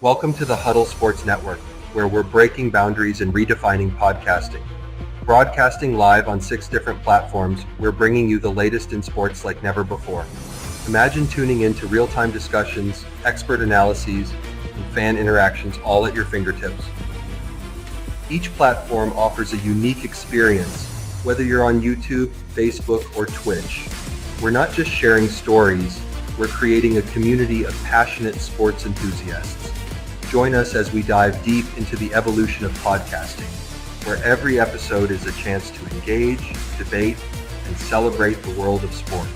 Welcome to the Huddle Sports Network, where we're breaking boundaries and redefining podcasting. Broadcasting live on 6 different platforms, we're bringing you the latest in sports like never before. Imagine tuning in to real-time discussions, expert analyses, and fan interactions all at your fingertips. Each platform offers a unique experience, whether you're on YouTube, Facebook, or Twitch. We're not just sharing stories, we're creating a community of passionate sports enthusiasts. Join us as we dive deep into the evolution of podcasting, where every episode is a chance to engage, debate, and celebrate the world of sports.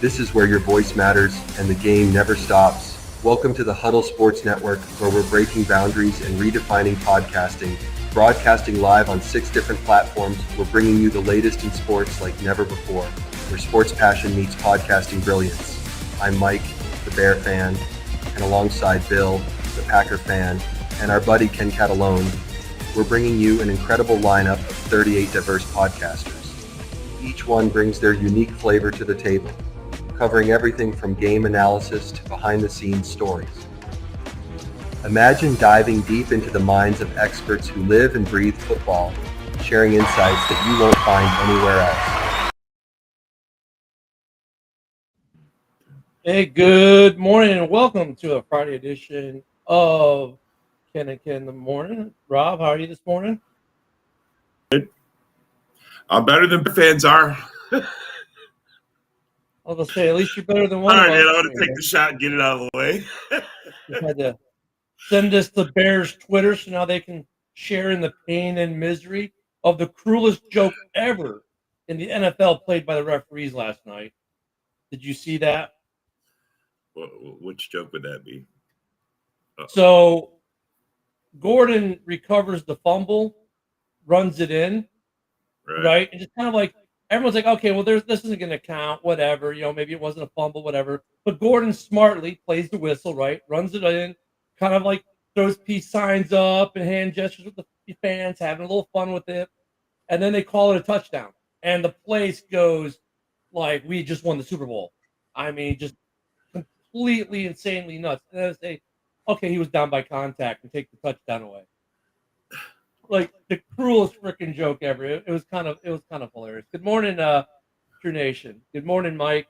This is where your voice matters and the game never stops. Welcome to the Huddle Sports Network, where we're breaking boundaries and redefining podcasting. Broadcasting live on 6 different platforms, we're bringing you the latest in sports like never before, where sports passion meets podcasting brilliance. I'm Mike, the Bear fan, and alongside Bill, the Packer fan, and our buddy Ken Catalone, we're bringing you an incredible lineup of 38 diverse podcasters. Each one brings their unique flavor to the table, covering everything from game analysis to behind-the-scenes stories. Imagine diving deep into the minds of experts who live and breathe football, sharing insights that you won't find anywhere else. Hey, good morning and welcome to a Friday edition of Ken and Ken in the Morning. Rob, how are you this morning? Good. I'm better than fans are. I was going to say, at least you're better than one All of right, us. man, I'm going to take the shot and get it out of the way. You had to send us the Bears Twitter so now they can share in the pain and misery of the cruelest joke ever in the NFL played by the referees last night. Did you see that? Which joke would that be? So Gordon recovers the fumble, runs it in, right? And just kind of like everyone's like, okay, well, this isn't going to count, whatever. Maybe it wasn't a fumble, whatever. But Gordon smartly plays the whistle, right? Runs it in, kind of like throws peace signs up and hand gestures with the fans, having a little fun with it. And then they call it a touchdown. And the place goes like, we just won the Super Bowl. I mean, just completely insanely nuts. And then they say, okay, he was down by contact and take the touchdown away. Like the cruelest freaking joke ever. It was kind of hilarious. Good morning, True Nation. Good morning, Mike.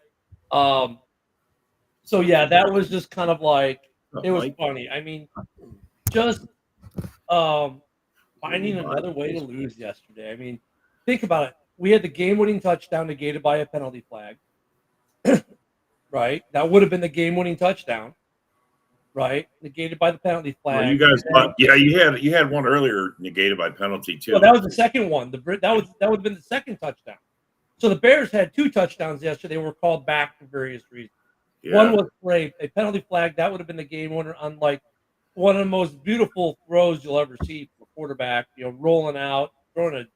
So yeah, that was just kind of like it was funny. I mean, just finding another way to lose yesterday. I mean, think about it. We had the game-winning touchdown negated by a penalty flag. Right? That would have been the game-winning touchdown. Right? Negated by the penalty flag. Well, you guys thought, yeah, you had one earlier negated by penalty too. Well, that was the second one. That would have been the second touchdown. So the Bears had 2 touchdowns yesterday. Were called back for various reasons. Yeah. One was a penalty flag. That would have been the game winner on like one of the most beautiful throws you'll ever see from a quarterback. Rolling out, throwing an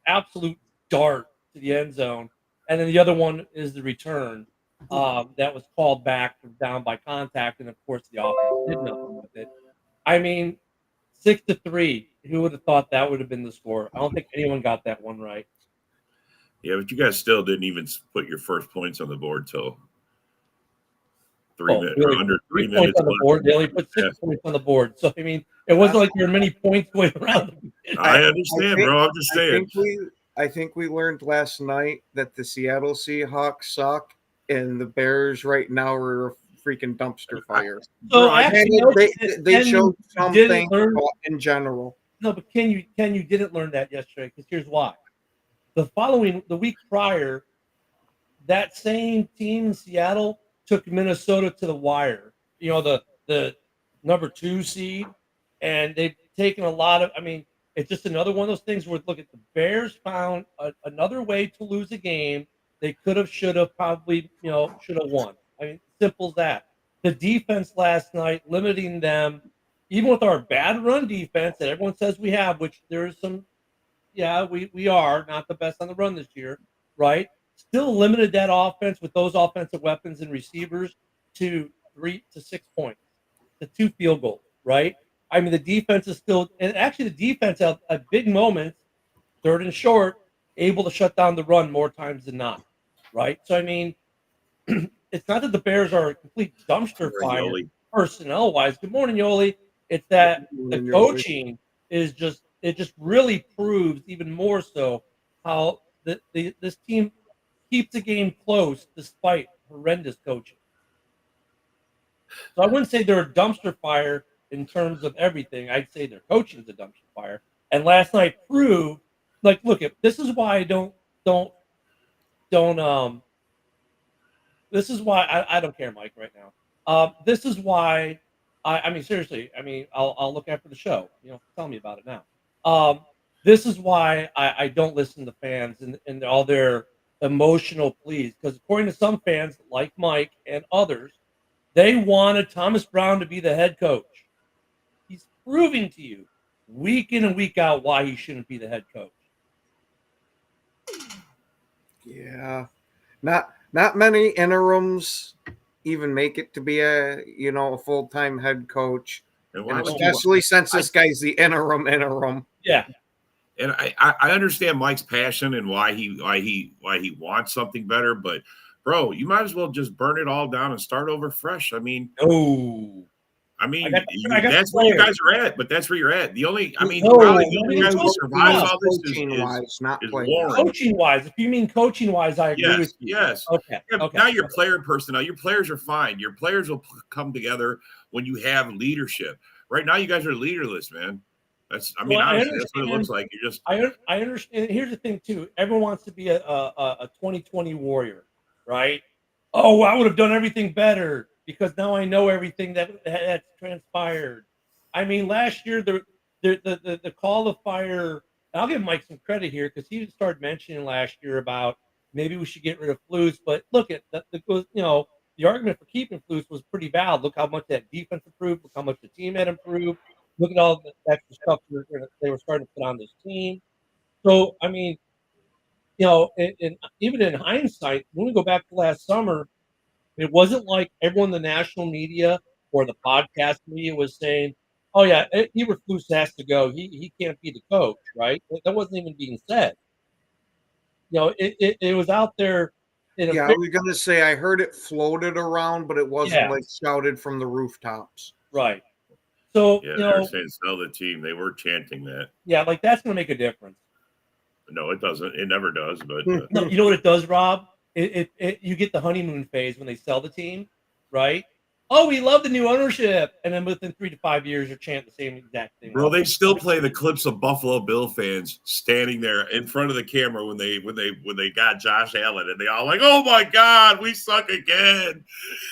absolute dart to the end zone, and then the other one is the return. That was called back from down by contact, and of course the offense did nothing with it. I mean, 6-3. Who would have thought that would have been the score? I don't think anyone got that one right. Yeah, but you guys still didn't even put your first points on the board till 3 minutes. Really, under 3 points minutes on the board. They only put 6 points on the board. So I mean, it wasn't like there were many points going around. I understand, bro. I'm just saying. I think we learned last night that the Seattle Seahawks suck. And the Bears right now are a freaking dumpster fire. So actually, they showed something in general. No, but Ken, you didn't learn that yesterday because here's why. The week prior, that same team in Seattle took Minnesota to the wire. The number 2 seed, and they've taken a lot of. I mean, it's just another one of those things where look at the Bears found another way to lose a game. They could have, should have, probably, should have won. I mean, simple as that. The defense last night, limiting them, even with our bad run defense that everyone says we have, which there is some, we are not the best on the run this year, right? Still limited that offense with those offensive weapons and receivers to 3 to 6 points, to 2 field goals, right? I mean, the defense is still, and actually the defense at big moments, 3rd and short, able to shut down the run more times than not. Right. So, I mean, it's not that the Bears are a complete dumpster fire. personnel wise. Good morning, Yoli. It's that Good the morning, Yoli. coaching is just really proves even more so how this team keeps the game close despite horrendous coaching. So I wouldn't say they're a dumpster fire in terms of everything. I'd say their coaching is a dumpster fire. And last night proved, like, look, this is why I don't this is why I don't care, Mike, right now. This is why I mean, seriously, I mean, I'll look after the show. You know, tell me about it now. This is why I don't listen to fans and all their emotional pleas, because according to some fans, like Mike and others, they wanted Thomas Brown to be the head coach. He's proving to you week in and week out why he shouldn't be the head coach. Yeah, not many interims even make it to be a full-time head coach, And and why would especially since this guy's the interim. Yeah. And I understand Mike's passion and why he wants something better, but bro, you might as well just burn it all down and start over fresh. I mean, No. that's where you guys are at, but that's where you're at. The only, I mean, No, probably the only guy who coaching survives all this Coaching-wise, not is playing. Warren. Coaching wise, if you mean coaching wise, I agree with you. Yes. Okay. Yeah, Okay. now your player personnel, your players are fine. Your players will come together when you have leadership. Right now, you guys are leaderless, man. Honestly, that's what it looks like. You're just. I understand. Here's the thing, too. Everyone wants to be a 2020 warrior, right? Oh, I would have done everything better because now I know everything that's transpired. I mean, last year the call of fire. I'll give Mike some credit here because he started mentioning last year about maybe we should get rid of Flus. But look at the argument for keeping Flus was pretty valid. Look how much that defense improved. Look how much the team had improved. Look at all the extra stuff they were starting to put on this team. So, I mean, and even in hindsight, when we go back to last summer, it wasn't like everyone in the national media or the podcast media was saying, "Oh yeah, Eberflus has to go. He can't be the coach." Right? That wasn't even being said. It was out there. Yeah, I was gonna say I heard it floated around, but it wasn't like shouted from the rooftops. Right. So yeah, they were saying sell the team. They were chanting that. Yeah, like that's going to make a difference. No, it doesn't. It never does. But no, you know what it does, Rob? You get the honeymoon phase when they sell the team, right? Oh, we love the new ownership, and then within 3 to 5 years, you're chanting the same exact thing. Bro, they still play the clips of Buffalo Bill fans standing there in front of the camera when they got Josh Allen, and they all like, "Oh my God, we suck again."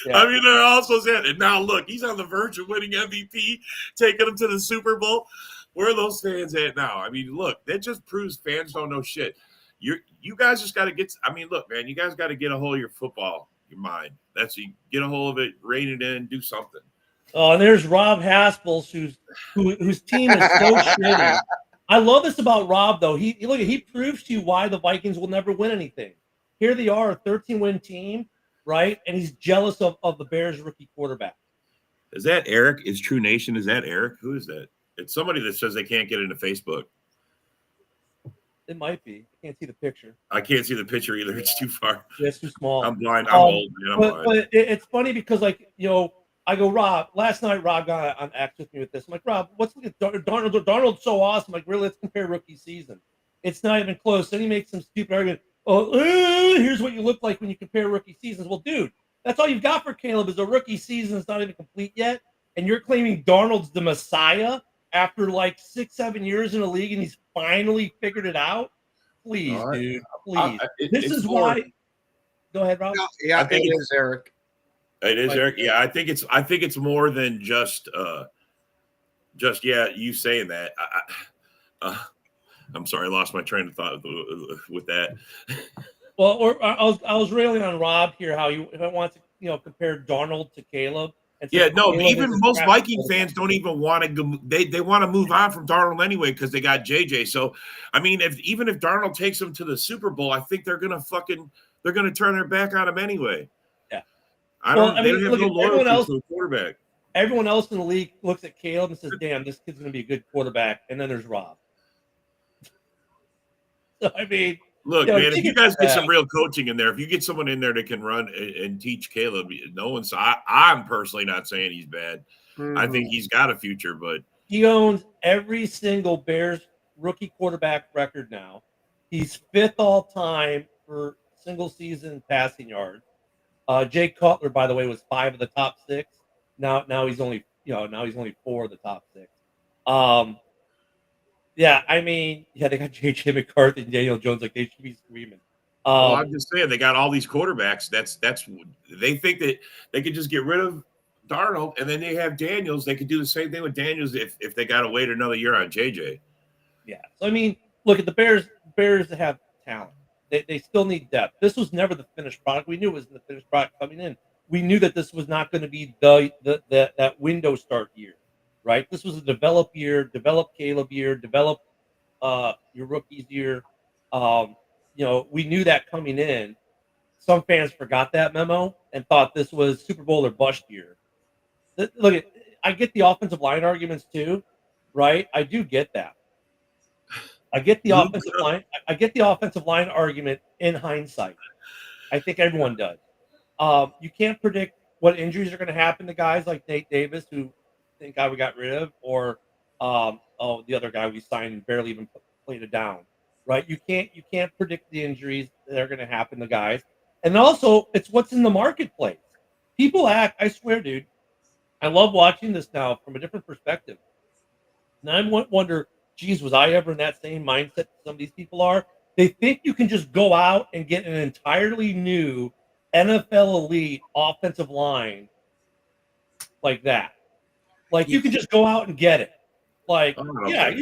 Yeah. I mean, they're also saying, and now look, he's on the verge of winning MVP, taking him to the Super Bowl. Where are those fans at now? I mean, look, that just proves fans don't know shit. You guys just got to get. I mean, look, man, you guys got to get a hold of your football, your mind. You get a hold of it, rein it in, do something. Oh, and there's Rob Haspels, whose team is so shitty. I love this about Rob, though. He proves to you why the Vikings will never win anything. Here they are, a 13-win team, right? And he's jealous of the Bears' rookie quarterback. Is that Eric? Is True Nation? Is that Eric? Who is that? It's somebody that says they can't get into Facebook. It might be. I can't see the picture. I can't see the picture either. It's too far. Yeah, it's too small. I'm blind. I'm old, man. But it's funny because, like, I go, Rob, last night Rob got on X with me with this. I'm like, Rob, let's look at Darnold. Darnold's so awesome. Like, really, let's compare rookie season. It's not even close. Then he makes some stupid argument. Here's what you look like when you compare rookie seasons. Well, dude, that's all you've got for Caleb is a rookie season that's not even complete yet. And you're claiming Darnold's the Messiah after like 6-7 years in the league and he's finally figured it out? Please, dude. Please. This is why. Go ahead, Rob. Yeah, I think it is Eric. It is Eric. Yeah, I think it's more than just you saying that. I'm sorry, I lost my train of thought with that. Well, I was railing on Rob here how he wants to compare Darnold to Caleb. Yeah, no, even most Viking fans don't even want to go. They want to move on from Darnold anyway because they got JJ. So, I mean, even if Darnold takes them to the Super Bowl, I think they're gonna turn their back on him anyway. Yeah, they don't have no loyalty to the quarterback. Everyone else in the league looks at Caleb and says, "Damn, this kid's gonna be a good quarterback." And then there's Rob. So I mean, Look, man, if you guys get some real coaching in there, if you get someone in there that can run and teach Caleb, I'm personally not saying he's bad. I think he's got a future, but he owns every single Bears rookie quarterback record now. He's 5th all time for single season passing yards. Jay Cutler, by the way, was 5 of the top 6. Now he's only 4 of the top 6. Yeah, I mean, they got J.J. McCarthy and Daniel Jones, like they should be screaming. well, I'm just saying they got all these quarterbacks. That's they think that they could just get rid of Darnold and then they have Daniels. They could do the same thing with Daniels if they got to wait another year on JJ. Yeah, so I mean, look at the Bears. Bears have talent. They still need depth. This was never the finished product. We knew it wasn't the finished product coming in. We knew that this was not going to be that window start year, right? This was a develop year, develop Caleb year, develop your rookies year. We knew that coming in. Some fans forgot that memo and thought this was Super Bowl or bust year. Look, I get the offensive line arguments too, right? I do get that. I get the offensive line. I get the offensive line argument in hindsight. I think everyone does. You can't predict what injuries are going to happen to guys like Nate Davis, who thank God we got rid of, or the other guy we signed and barely even played it down. Right? You can't predict the injuries that are going to happen to guys, and also it's what's in the marketplace. People act. I swear, dude. I love watching this now from a different perspective. And I wonder, geez, was I ever in that same mindset some of these people are? They think you can just go out and get an entirely new NFL elite offensive line like that. Like you can just go out and get it. Like, yeah,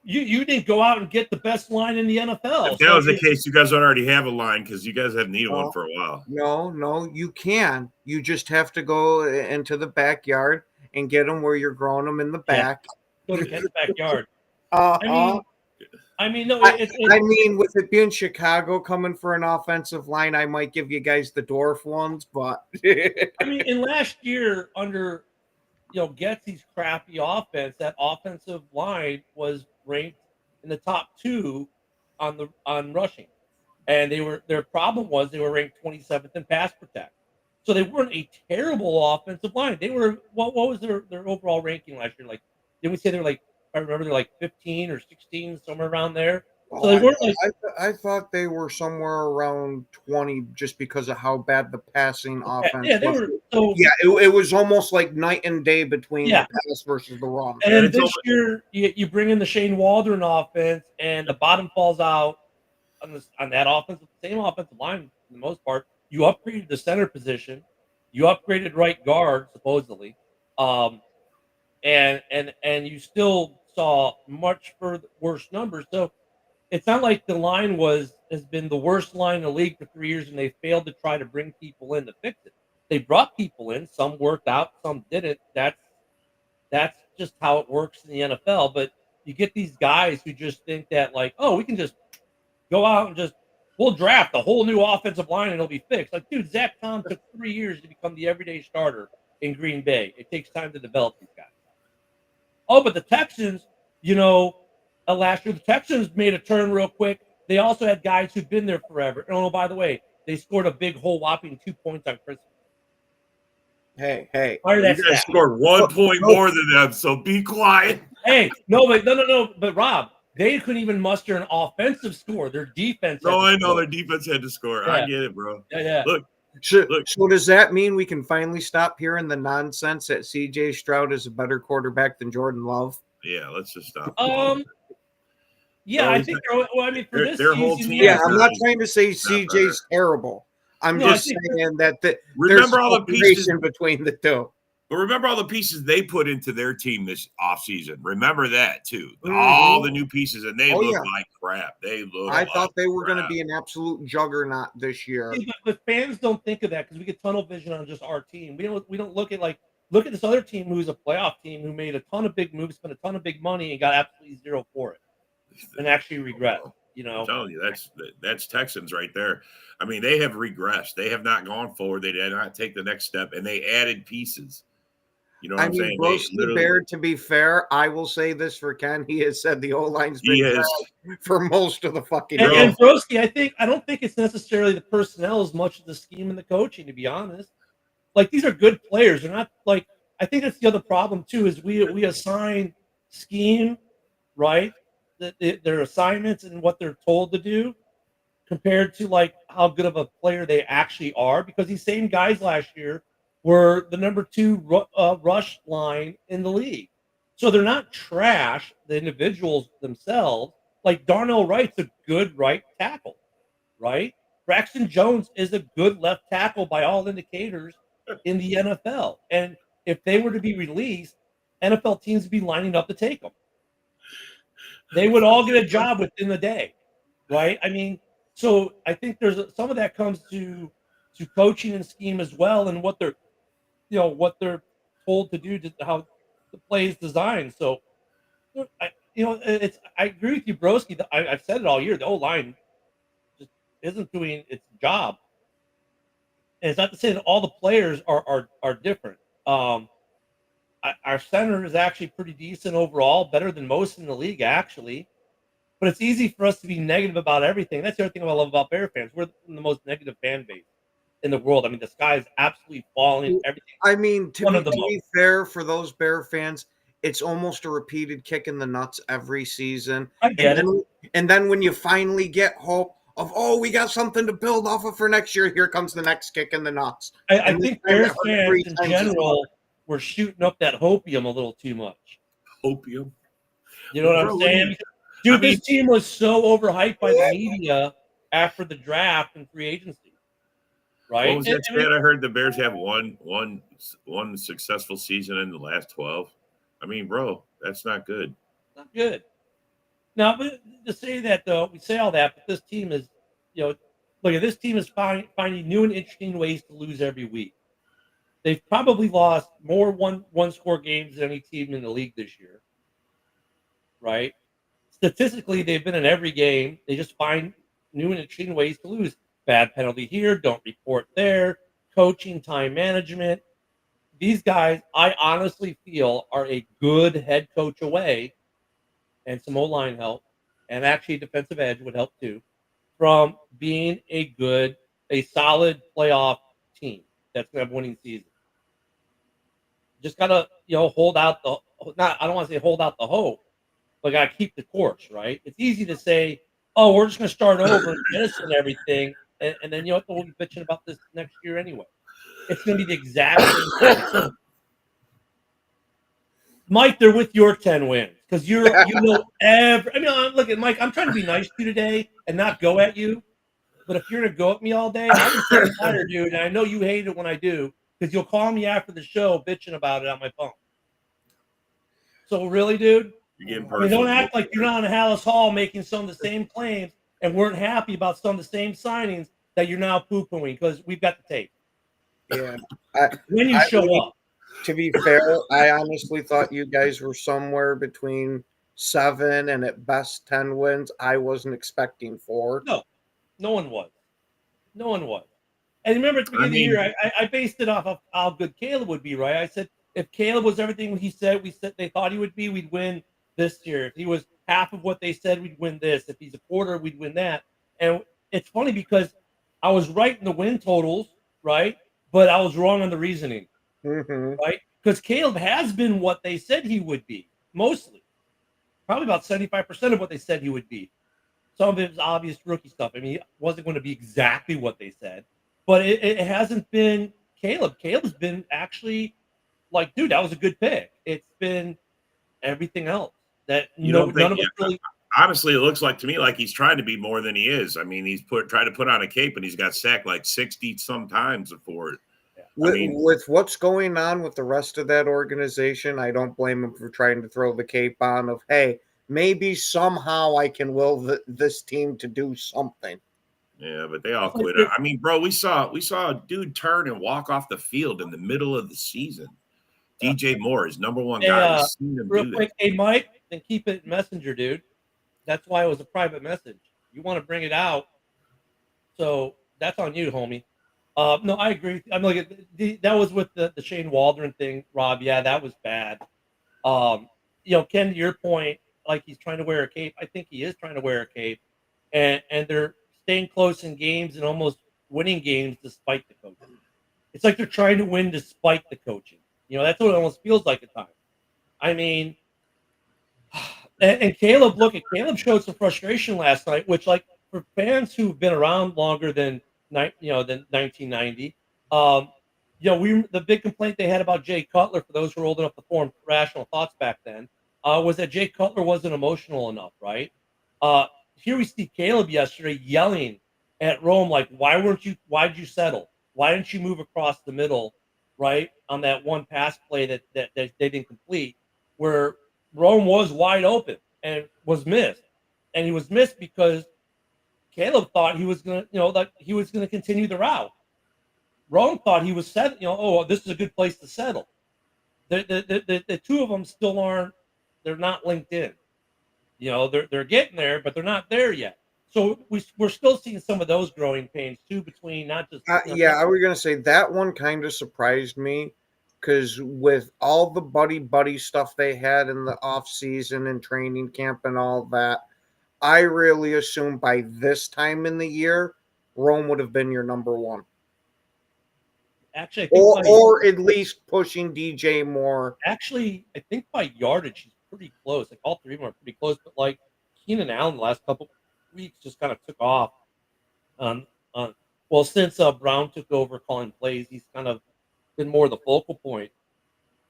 you didn't go out and get the best line in the NFL. If that was the case, you guys don't already have a line because you guys have needed one for a while. No, you can. You just have to go into the backyard and get them where you're growing them in the back. Go to the backyard. I mean, with it being Chicago coming for an offensive line, I might give you guys the dwarf ones, but I mean, in last year under Getsy's crappy offense, that offensive line was ranked in the top 2 on rushing, and their problem was they were ranked 27th in pass protect. So they weren't a terrible offensive line. They were what was their overall ranking last year? Like, didn't we say they were like? I remember they're like 15 or 16, somewhere around there. So they weren't like. I thought they were somewhere around 20, just because of how bad the passing offense. Yeah, they was. were. So, it was almost like night and day between the pass versus the run. And then this year, you bring in the Shane Waldron offense, and the bottom falls out on that offense, the same offensive line for the most part. You upgraded the center position, you upgraded right guard supposedly, and you still saw much worse numbers. So it's not like the line has been the worst line in the league for 3 years, and they failed to try to bring people in to fix it. They brought people in, some worked out, some didn't. That's just how it works in the NFL. But you get these guys who just think that, like, oh, we can just go out and we'll draft a whole new offensive line and it'll be fixed. Like, dude, Zach Tom took 3 years to become the everyday starter in Green Bay. It takes time to develop these guys. Oh, but the Texans, last year, the Texans made a turn real quick. They also had guys who've been there forever. Oh, by the way, they scored a big whole whopping 2 points on Christmas. Hey. You guys scored 1 point more than them, so be quiet. Hey, no. But Rob, they couldn't even muster an offensive score. Their defense. No, I know their defense had to score. Yeah. I get it, bro. Yeah. Look. So does that mean we can finally stop hearing the nonsense that C.J. Stroud is a better quarterback than Jordan Love? Yeah, let's just stop. Yeah, I think. For this their season, whole team. Yeah, I'm not trying to say C.J.'s terrible. I'm just saying that remember all the pieces in between the two. But remember all the pieces they put into their team this offseason. Remember that too. All the new pieces, and they look like crap. I thought they were going to be an absolute juggernaut this year. But fans don't think of that because we get tunnel vision on just our team. We don't look at this other team who's a playoff team who made a ton of big moves, spent a ton of big money, and got absolutely zero for it, and actually regret. I'm telling you, that's Texans right there. I mean, they have regressed. They have not gone forward. They did not take the next step, and they added pieces. You know what I'm saying? They Broski literally, Bear, to be fair, I will say this for Ken. He has said the O-line's he been is, trash for most of the fucking And, Bro. and Broski, I don't think it's necessarily the personnel as much as the scheme and the coaching, to be honest. Like, these are good players. They're not like, I think that's the other problem too, is we assign scheme, right? Their assignments and what they're told to do compared to like how good of a player they actually are. Because these same guys last year were the number 2 rush line in the league. So they're not trash, the individuals themselves. Like Darnell Wright's a good right tackle, right? Braxton Jones is a good left tackle by all indicators in the NFL. And if they were to be released, NFL teams would be lining up to take them. They would all get a job within the day, right? I mean, so I think some of that comes to coaching and scheme as well, and what they're told to do, just how the play is designed. So, I agree with you, Broski. I've said it all year. The O line just isn't doing its job, and it's not to say that all the players are different. Our center is actually pretty decent overall, better than most in the league, actually. But it's easy for us to be negative about everything. That's the other thing I love about Bear fans. We're the most negative fan base in the world. I mean, the sky is absolutely falling. Everything. To be fair, for those Bear fans, it's almost a repeated kick in the nuts every season. I get it. And then when you finally get hope of, oh, we got something to build off of for next year, here comes the next kick in the nuts. I think Bears fans in general were shooting up that hopium a little too much. Hopium? You know what I'm saying? Dude, this team was so overhyped by the media after the draft and free agency. Right? What was that stat? I heard the Bears have one successful season in the last 12. I mean, bro, that's not good. Not good. Now, but to say that, though, we say all that, but this team is, look at this team is finding new and interesting ways to lose every week. They've probably lost more one-score games than any team in the league this year. Right? Statistically, they've been in every game. They just find new and interesting ways to lose. Bad penalty here, don't report there, coaching, time management. These guys, I honestly feel, are a good head coach away, and some O-line help, and actually defensive edge would help too, from being a solid playoff team that's going to have winning season. Just got to, hold out I don't want to say hold out the hope, but got to keep the course, right? It's easy to say, oh, we're just going to start over and jettison everything, and then we'll be bitching about this next year anyway. It's going to be the exact same thing. Mike, they're with your 10 wins because look at Mike. I'm trying to be nice to you today and not go at you, but if you're going to go at me all day, I'm tired, dude, and I know you hate it when I do because you'll call me after the show bitching about it on my phone. So really, dude. Don't act like you're not in Hallis Hall making some of the same claims and weren't happy about some of the same signings that you're now poo-pooing because we've got the tape. Yeah. When you show up. To be fair, I honestly thought you guys were somewhere between 7 and at best 10 wins. I wasn't expecting 4. No one was. And remember at the beginning of the year, I based it off of how good Caleb would be, right? I said if Caleb was everything we said they thought he would be, we'd win this year. If he was half of what they said, we'd win this. If he's a quarter, we'd win that. And it's funny because I was right in the win totals, right? But I was wrong on the reasoning, right? Because Caleb has been what they said he would be, mostly. Probably about 75% of what they said he would be. Some of it was obvious rookie stuff. I mean, he wasn't going to be exactly what they said. But it hasn't been Caleb. Caleb's been actually like, dude, that was a good pick. It's been everything else. That none of us really. Honestly, it looks like to me like he's trying to be more than he is. I mean, he's tried to put on a cape and he's got sacked like 60 some times for it. With what's going on with the rest of that organization, I don't blame him for trying to throw the cape on of, hey, maybe somehow I can will this team to do something. Yeah, but they all quit. I mean, bro, we saw a dude turn and walk off the field in the middle of the season. DJ Moore is number one guy. Real quick, hey, Mike, then keep it messenger, dude. That's why it was a private message. You want to bring it out, so that's on you, homie. No, I agree. I'm like that was with the Shane Waldron thing, Rob. Yeah, that was bad. Um, Ken, to your point, like he's trying to wear a cape. I think he is trying to wear a cape, and they're staying close in games and almost winning games despite the coaching. It's like they're trying to win despite the coaching. That's what it almost feels like at times. I mean, and Caleb, look at Caleb showed some frustration last night, which like for fans who've been around longer than than 1990, the big complaint they had about Jay Cutler, for those who are old enough to form rational thoughts back then, was that Jay Cutler wasn't emotional enough, right? Here we see Caleb yesterday yelling at Rome like, why'd you settle? Why didn't you move across the middle, right, on that one pass play that they didn't complete, where Rome was wide open and was missed. And he was missed because Caleb thought he was gonna, like he was gonna continue the route. Rome thought he was set, oh, this is a good place to settle. The two of them still aren't, they're not linked in. They're getting there, but they're not there yet. So we're still seeing some of those growing pains too, between not just yeah, I was gonna say that one kind of surprised me, because with all the buddy stuff they had in the off season and training camp and all that, I really assumed by this time in the year, Rome would have been your number one. Actually, I think or at least pushing DJ more. Actually, I think by yardage, he's pretty close. Like all three of them are pretty close, but like Keenan Allen the last couple weeks just kind of took off. Well, since Brown took over calling plays, he's kind of been more the focal point.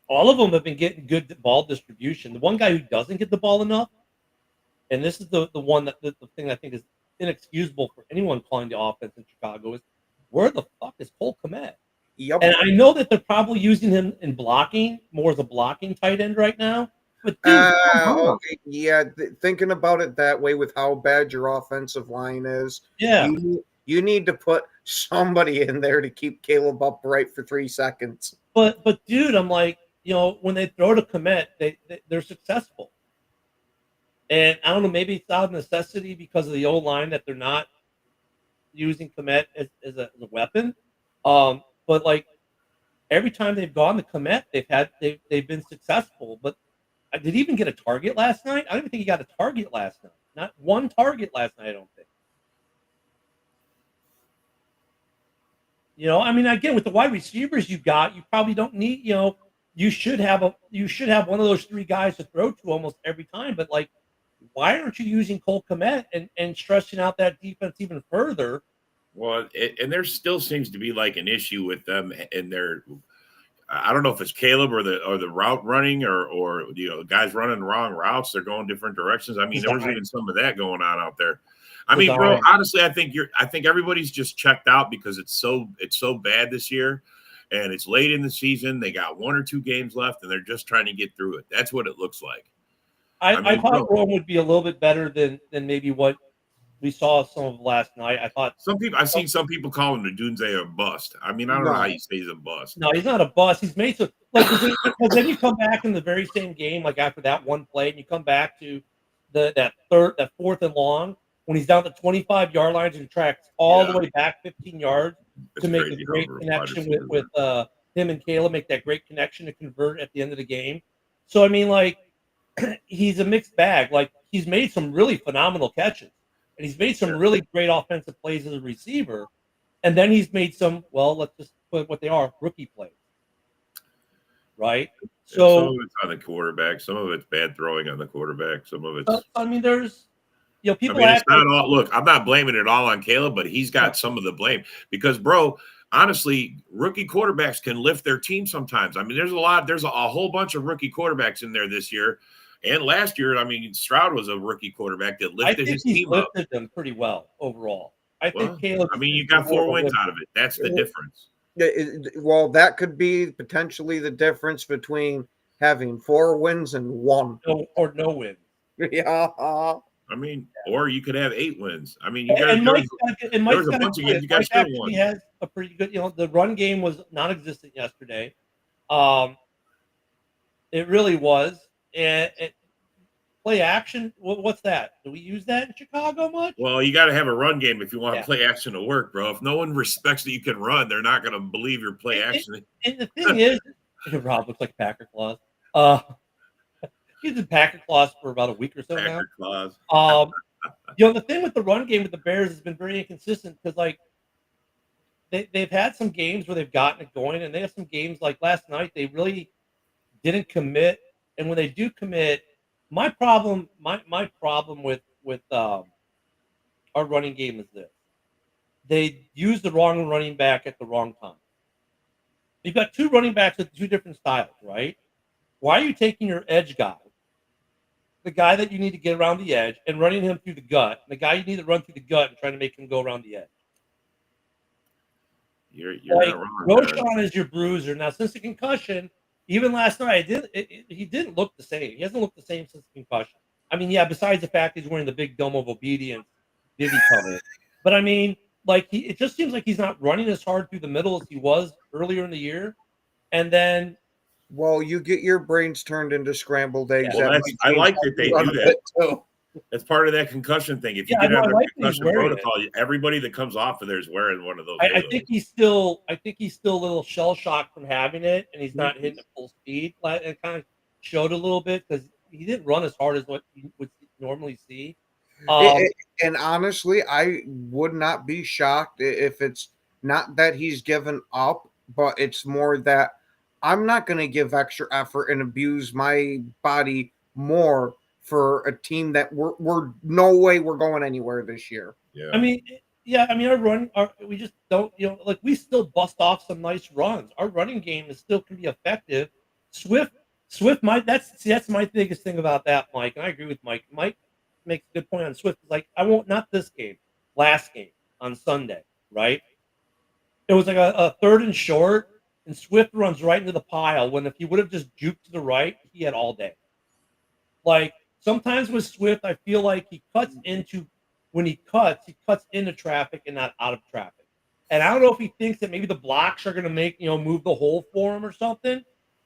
All of them have been getting good ball distribution. The one guy who doesn't get the ball enough, and this is the one that the thing I think is inexcusable for anyone calling the offense in Chicago, is where the fuck is Cole Kmet? Yep. And I know that they're probably using him in blocking, more as a blocking tight end right now. But dude, okay, yeah, thinking about it that way with how bad your offensive line is, yeah, you need to put somebody in there to keep Caleb upright for 3 seconds. But dude, I'm like, when they throw to Kmet, they're successful. And I don't know, maybe it's out of necessity because of the old line that they're not using Kmet as a weapon. But like every time they've gone to Kmet, they've been successful. But did he even get a target last night? I don't even think he got a target last night. Not one target last night, I don't think. I mean, again, with the wide receivers you got, you probably don't need, you should have one of those three guys to throw to almost every time. But like, why aren't you using Cole Kmet and stressing out that defense even further? Well, and there still seems to be like an issue with them and their. I don't know if it's Caleb or the route running or guys running wrong routes. They're going different directions. I mean, there was even some of that going on out there. I mean, bro, honestly, I think everybody's just checked out because it's so bad this year, and it's late in the season. They got 1 or 2 games left, and they're just trying to get through it. That's what it looks like. I thought Rome would be a little bit better than maybe what we saw some of last night. I thought I've seen some people call him the Dunze a bust. I mean, I don't know how you say he's a bust. No, he's not a bust. He's made some because then you come back in the very same game, like after that one play, and you come back to that 4th and long when he's down the 25-yard lines and tracks all the way back 15 yards to make a great connection with him and Caleb, make that great connection to convert at the end of the game. So I mean, like, he's a mixed bag. Like, he's made some really phenomenal catches. And he's made some really great offensive plays as a receiver. And then he's made some, well, let's just put what they are, rookie plays. Right? So some of it's on the quarterback. Some of it's bad throwing on the quarterback. Some of it's I mean, there's people it's not all look, I'm not blaming it all on Caleb, but he's got some of the blame. Because, bro, honestly, rookie quarterbacks can lift their team sometimes. I mean, there's a whole bunch of rookie quarterbacks in there this year. And last year, I mean, Stroud was a rookie quarterback that lifted his team up. Lifted them pretty well overall. I think Caleb. I mean, you got 4 wins out of it. That's the difference. Well, that could be potentially the difference between having 4 wins and 1 or no wins. Yeah. I mean, or you could have 8 wins. I mean, you got there's a bunch of games you guys still won. He has a pretty good. The run game was non-existent yesterday. It really was. And play action. What's that? Do we use that in Chicago much? Well, you got to have a run game if you want Yeah. play action to work, bro. If no one respects that you can run, they're not going to believe your play action. And the thing is, Rob looks like Packer Claus. He's been Packer Claus for about a week or so now. Packer Claus. The thing with the run game with the Bears has been very inconsistent because, like, they've had some games where they've gotten it going, and they have some games like last night they really didn't commit. And when they do commit, my problem with our running game is this: they use the wrong running back at the wrong time. You've got two running backs with two different styles, right? Why are you taking your edge guy, the guy that you need to get around the edge, and running him through the gut, the guy you need to run through the gut and trying to make him go around the edge? You're like, not wrong. Roschon is your bruiser. Now, since the concussion, even last night, he didn't look the same. He hasn't looked the same since the concussion. I mean, yeah, besides the fact he's wearing the big dome of obedience Divi cover. But I mean, like, it just seems like he's not running as hard through the middle as he was earlier in the year. And then, well, you get your brains turned into scrambled eggs. Yeah, well, I like that they do that. Too. That's part of that concussion thing. If you get under concussion protocol, everybody that comes off of there is wearing one of those. I think he's still a little shell shocked from having it, and he's not hitting at full speed. It kind of showed a little bit because he didn't run as hard as what you would normally see. And honestly, I would not be shocked if it's not that he's given up, but it's more that I'm not going to give extra effort and abuse my body more for a team that we're no way we're going anywhere this year. Yeah. I mean, we just don't, like, we still bust off some nice runs. Our running game still can be effective. Swift, that's my biggest thing about that, Mike. And I agree with Mike. Mike makes a good point on Swift. Like, not this game, last game on Sunday, right? It was like a third and short, and Swift runs right into the pile when if he would have just juked to the right, he had all day. Like, sometimes with Swift, I feel like he cuts into traffic and not out of traffic. And I don't know if he thinks that maybe the blocks are going to make, move the hole for him or something.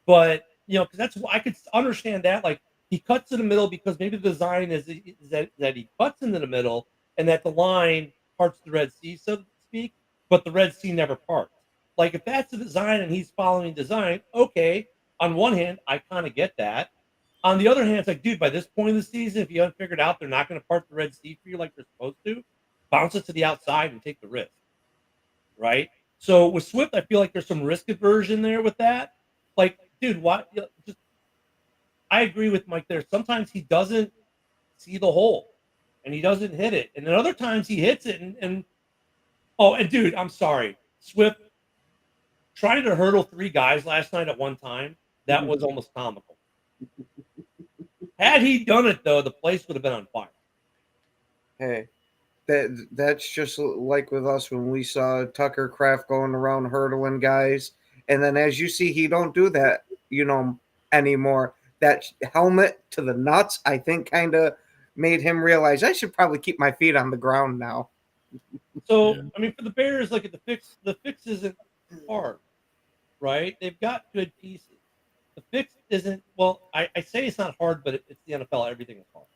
But, because that's I could understand that. Like, he cuts in the middle because maybe the design is that he cuts into the middle and that the line parts the Red Sea, so to speak, but the Red Sea never parts. Like, if that's the design and he's following design, okay, on one hand, I kind of get that. On the other hand, it's like, dude, by this point of the season, if you haven't figured out they're not going to part the Red Sea for you like they're supposed to, bounce it to the outside and take the risk, right? So with Swift, I feel like there's some risk aversion there with that. Like, dude, I agree with Mike there. Sometimes he doesn't see the hole and he doesn't hit it. And then other times he hits it and dude, I'm sorry. Swift trying to hurdle 3 guys last night at one time, that was almost comical. Had he done it, though, the place would have been on fire. Hey, that's just like with us when we saw Tucker Kraft going around hurdling guys. And then as you see, he don't do that, anymore. That helmet to the nuts, I think, kind of made him realize I should probably keep my feet on the ground now. So, yeah. I mean, for the Bears, like, the fix isn't hard, right? They've got good pieces. The fix isn't, well, I say it's not hard, but it's the NFL. Everything is hard.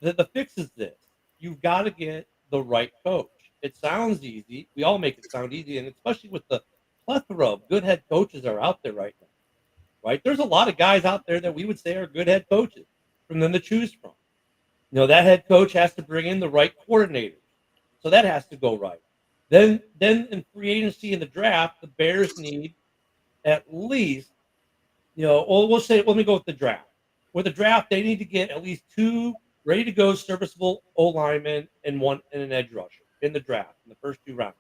The fix is this. You've got to get the right coach. It sounds easy. We all make it sound easy, and especially with the plethora of good head coaches that are out there right now, right? There's a lot of guys out there that we would say are good head coaches from them to choose from. That head coach has to bring in the right coordinators. So that has to go right. Then in free agency in the draft, the Bears need at least, we'll say, let me go with the draft. With the draft, they need to get at least 2 ready-to-go serviceable O-linemen and an edge rusher in the draft in the first 2 rounds.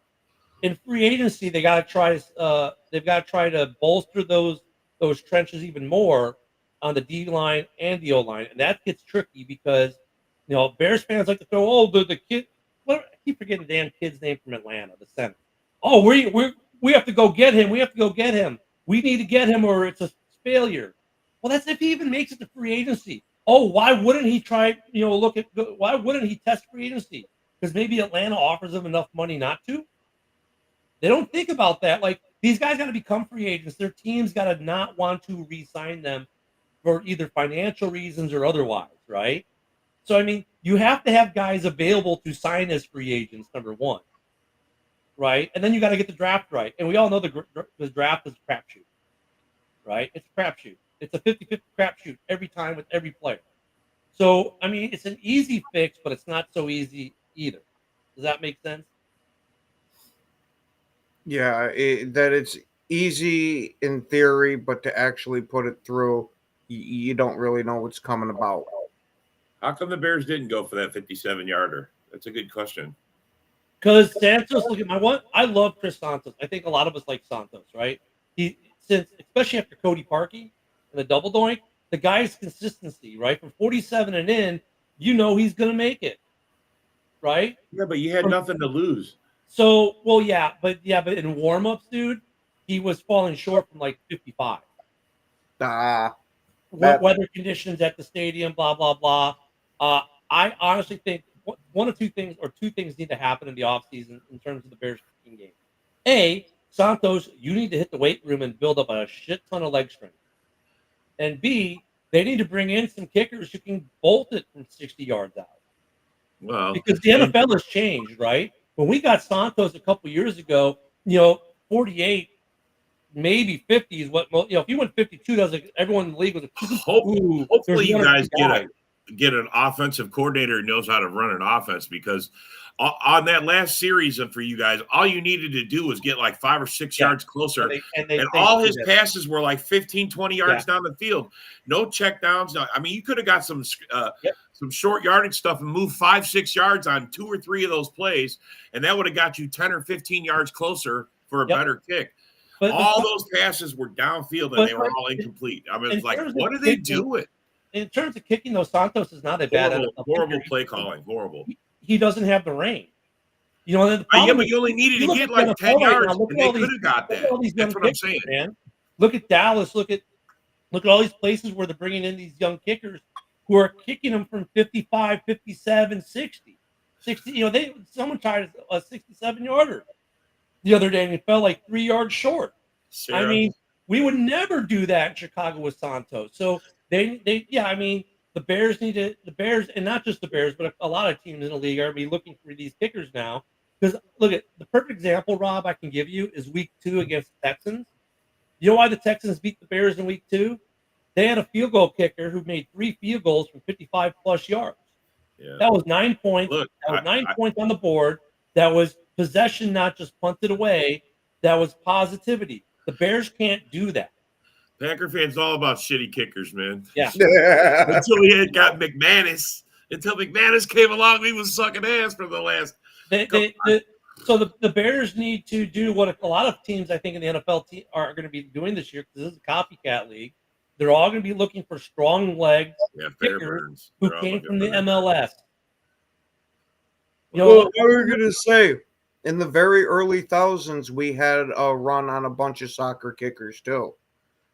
In free agency, they've got to try to bolster those trenches even more on the D line and the O line, and that gets tricky because Bears fans like to throw the kid. I keep forgetting the damn kid's name from Atlanta, the center. Oh, we have to go get him. We have to go get him. We need to get him, or it's a failure. Well, that's if he even makes it to free agency. Oh, why wouldn't he try? Why wouldn't he test free agency? Because maybe Atlanta offers him enough money not to. They don't think about that. Like, these guys got to become free agents. Their teams got to not want to re-sign them for either financial reasons or otherwise, right? So, I mean, you have to have guys available to sign as free agents, number one, right? And then you got to get the draft right. And we all know the draft is a crapshoot, right? It's a crapshoot. It's a 50-50 crapshoot every time with every player. So, I mean, it's an easy fix, but it's not so easy either. Does that make sense? Yeah, that it's easy in theory, but to actually put it through, you don't really know what's coming about. How come the Bears didn't go for that 57-yarder? That's a good question. Because Santos, look at my one. I love Chris Santos. I think a lot of us like Santos, right? Especially after Cody Parkey and the double doink, the guy's consistency, right? From 47 and in, you know he's going to make it, right? Yeah, but you had nothing to lose. So, well, yeah, but in warm-ups, dude, he was falling short from like 55. Weather conditions at the stadium, blah, blah, blah. I honestly think one of two things need to happen in the offseason in terms of the Bears kicking game. A, Santos, you need to hit the weight room and build up a shit ton of leg strength. And B, they need to bring in some kickers who can bolt it from 60 yards out. Well, because the NFL has changed, right? When we got Santos a couple years ago, 48, maybe 50 is what, if you went 52, that was like everyone in the league was like, hopefully you guys get an offensive coordinator who knows how to run an offense, because on that last series for you guys, all you needed to do was get like 5 or 6 yards closer. And all his passes were like 15, 20 yards down the field. No check downs. I mean, you could have got some short yardage stuff and moved 5, 6 yards on 2 or 3 of those plays, and that would have got you 10 or 15 yards closer for a better kick. But all those passes were downfield, and they were all incomplete. I mean, it's like, what are they doing? In terms of kicking, though, Santos is not a bad horrible play calling. Horrible. He doesn't have the range. But you only needed to get like 10 yards, and they could have got that. That's what I'm saying. Man. Look at Dallas. Look at all these places where they're bringing in these young kickers who are kicking them from 55, 57, 60. Someone tried a 67-yarder the other day, and he fell like 3 yards short. Sure. I mean, we would never do that in Chicago with Santos. So the Bears and not just the Bears, but a lot of teams in the league are be looking for these kickers now. Because look at the perfect example, Rob, I can give you is week 2 against the Texans. You know why the Texans beat the Bears in week 2? They had a field goal kicker who made 3 field goals from 55 plus yards. Yeah. That was 9 points. That was 9 points on the board. That was possession, not just punted away. That was positivity. The Bears can't do that. Packer fans all about shitty kickers, man. Yeah. Until we had got McManus. Until McManus came along, he was sucking ass for the last. So the Bears need to do what a lot of teams, I think, in the NFL are going to be doing this year, because this is a copycat league. They're all going to be looking for strong legs kickers who came from the MLS. What were we going to say? In the very early thousands, we had a run on a bunch of soccer kickers too.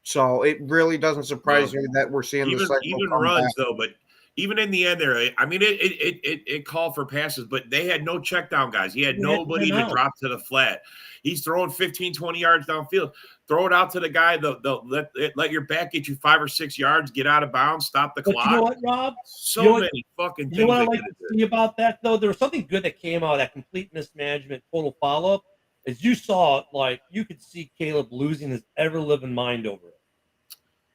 So it really doesn't surprise me that we're seeing the cycle even come runs back. though. But even in the end, there, I mean, it called for passes, but they had no check down guys. He had nobody to drop to the flat. He's throwing 15, 20 yards downfield. Throw it out to the guy. Let your back get you 5 or 6 yards. Get out of bounds. Stop the clock. You know what, Rob? Many fucking things. You know what I like to see about that, though? There was something good that came out of that complete mismanagement, total follow-up. As you saw, like, you could see Caleb losing his ever-living mind over it.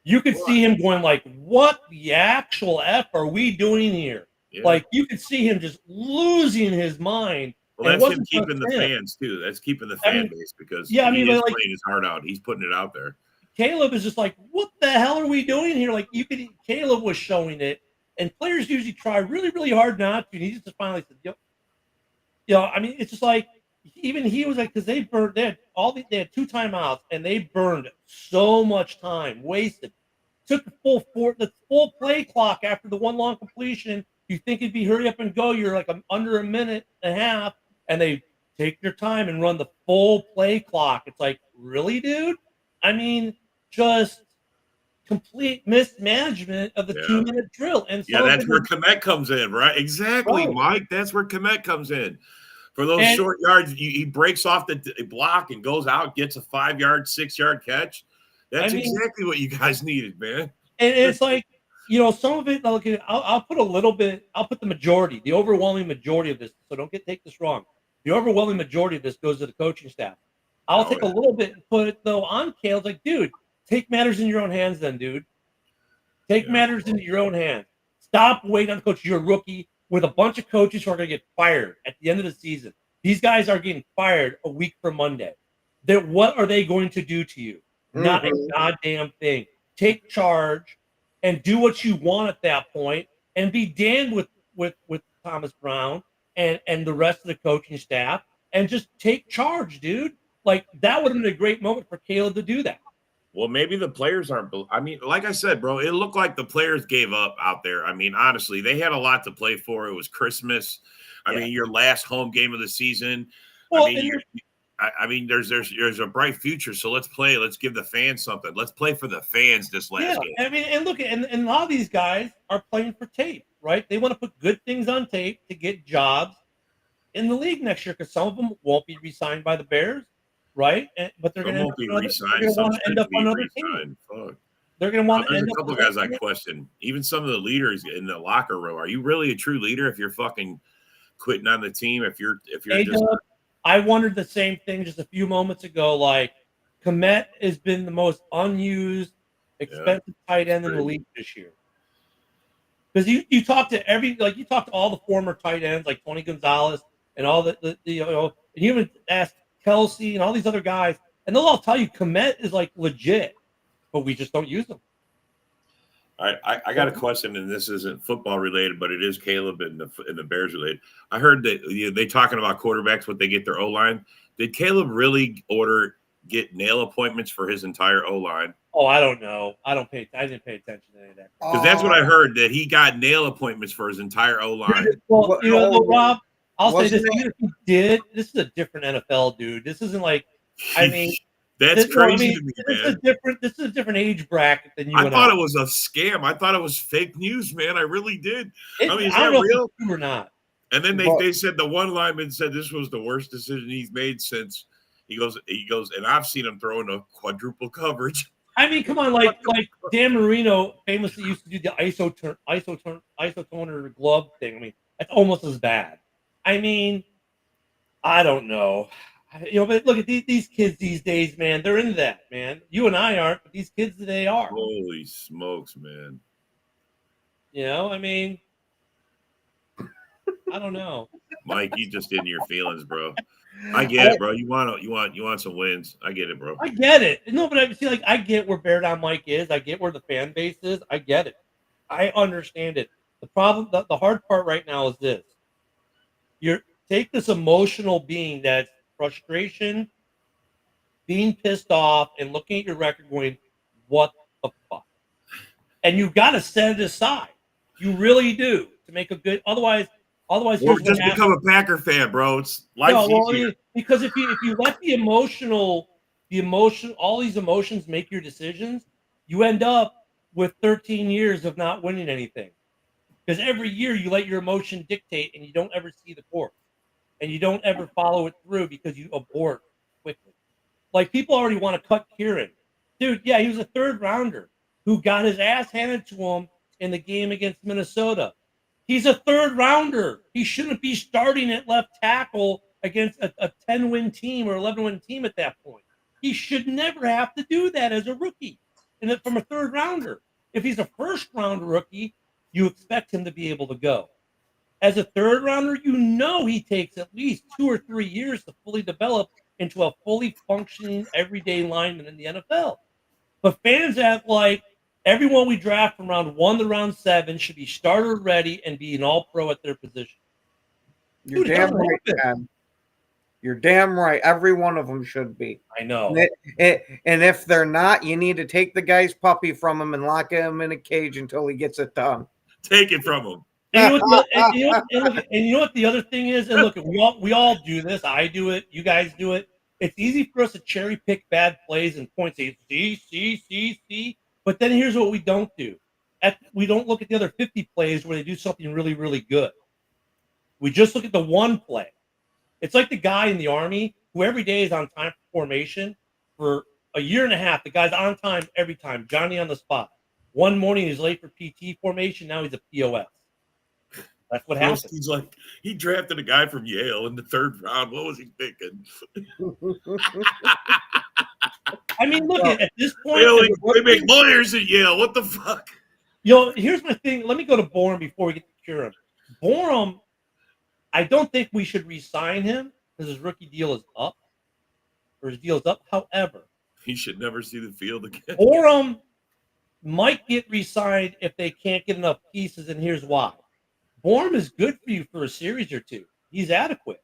You could see him going like, what the actual F are we doing here? Yeah. Like, you could see him just losing his mind. Well, that's him keeping the fans, too. That's keeping the fan base, because he's playing his heart out. He's putting it out there. Caleb is just like, what the hell are we doing here? Like, Caleb was showing it, and players usually try really, really hard not to, and he just finally said, I mean, it's just like, even he was like, because they had 2 timeouts, and they burned so much time, wasted. Took the full play clock after the one long completion. You think it'd be hurry up and go. You're like under a minute and a half, and they take their time and run the full play clock. It's like, really, dude? I mean, just complete mismanagement of the 2-minute drill. And that's where Komet comes in, right? Exactly, right. Mike. That's where Komet comes in. For those short yards, he breaks off the block and goes out, gets a 5-yard, 6-yard catch. That's exactly what you guys needed, man. And it's like, some of it, I'll put a little bit, I'll put the majority, the overwhelming majority of this. So don't take this wrong. The overwhelming majority of this goes to the coaching staff. I'll take a little bit and put it though on Kale's like, dude, take matters in your own hands then, dude. Take matters into your own hands. Stop waiting on the coach. You're a rookie with a bunch of coaches who are going to get fired at the end of the season. These guys are getting fired a week from Monday. What are they going to do to you? Not a goddamn thing. Take charge and do what you want at that point, and be damned with Thomas Brown and the rest of the coaching staff, and just take charge, dude. Like, that would have been a great moment for Caleb to do that. Well, maybe the players aren't. I mean, like I said, bro, it looked like the players gave up out there. I mean, honestly, they had a lot to play for. It was Christmas. I mean, your last home game of the season. Well, I mean, there's a bright future. So let's play. Let's give the fans something. Let's play for the fans this last game. I mean, and look, and a lot of these guys are playing for tape, right? They want to put good things on tape to get jobs in the league next year, because some of them won't be re-signed by the Bears. Right, but they're going to end up on another team. Fuck. They're going to want to end up. A couple guys I question. Even some of the leaders in the locker room. Are you really a true leader if you're fucking quitting on the team? If you're just. I wondered the same thing just a few moments ago. Like, Kmet has been the most unused, expensive tight end in the league this year. Because you talk to all the former tight ends like Tony Gonzalez and all and you even ask Kelsey and all these other guys, and they'll all tell you Kmet is like legit, but we just don't use them. All right, I got a question, and this isn't football related, but it is Caleb and the Bears related. I heard that they talking about quarterbacks, what they get their O-line. Did Caleb really get nail appointments for his entire O-line? Oh, I don't know. I didn't pay attention to any of that. Because that's what I heard, that he got nail appointments for his entire O-line. Well, Rob, I'll say this: even if he did, this is a different NFL, dude. This isn't like, I mean, that's crazy to me, man. This is a different age bracket than you. I thought it was a scam. I thought it was fake news, man. I really did. I mean, is that real? If it's true or not? And then they said the one lineman said this was the worst decision he's made since he goes, and I've seen him throw in a quadruple coverage. I mean, come on, like Dan Marino famously used to do the isotoner glove thing. I mean, that's almost as bad. I mean, I don't know. But look at these kids these days, man. They're into that, man. You and I aren't, but these kids today are. Holy smokes, man. I mean, I don't know. Mike, you just in your feelings, bro. I get it, bro. You want some wins. I get it, bro. I get it. No, but I get where Bear Down Mike is. I get where the fan base is. I get it. I understand it. The problem, the hard part right now is this. Take this emotional being that's frustration, being pissed off, and looking at your record going, what the fuck? And you've got to set it aside. You really do, to make a good. Otherwise, or just become a Packer fan, bro. It's life's easier. Because if you let all these emotions make your decisions, you end up with 13 years of not winning anything. Because every year you let your emotion dictate, and you don't ever see the course. And you don't ever follow it through because you abort quickly. Like, people already want to cut Kieran. Dude, yeah, he was a third rounder who got his ass handed to him in the game against Minnesota. He's a third rounder. He shouldn't be starting at left tackle against a 10-win team or 11-win team at that point. He should never have to do that as a rookie. And from a third rounder. If he's a first round rookie, you expect him to be able to go. As a third rounder, he takes at least 2 or 3 years to fully develop into a fully functioning everyday lineman in the NFL. But fans act like everyone we draft from round 1 to round 7 should be starter ready and be an all-pro at their position. You're damn right, man. You're damn right. Every one of them should be. I know. And if they're not, you need to take the guy's puppy from him and lock him in a cage until he gets it done. Take it from him. And you know what the other thing is? And look, we all do this. I do it. You guys do it. It's easy for us to cherry pick bad plays and point, say, see. But then here's what we don't do. We don't look at the other 50 plays where they do something really, really good. We just look at the one play. It's like the guy in the Army who every day is on time for formation for a year and a half. The guy's on time every time, Johnny on the spot. One morning he's late for PT formation. Now he's a POS. That's what happened. He's like, he drafted a guy from Yale in the 3rd round. What was he thinking? I mean, look, at this point, they make lawyers at Yale. What the fuck? Here's my thing. Let me go to Bourne before we get to Curum. Bourne, I don't think we should re-sign him because his rookie deal is up. Or his deal is up. However, he should never see the field again. Bourne might get re-signed if they can't get enough pieces, and here's why. Bourne is good for you for a series or two. He's adequate.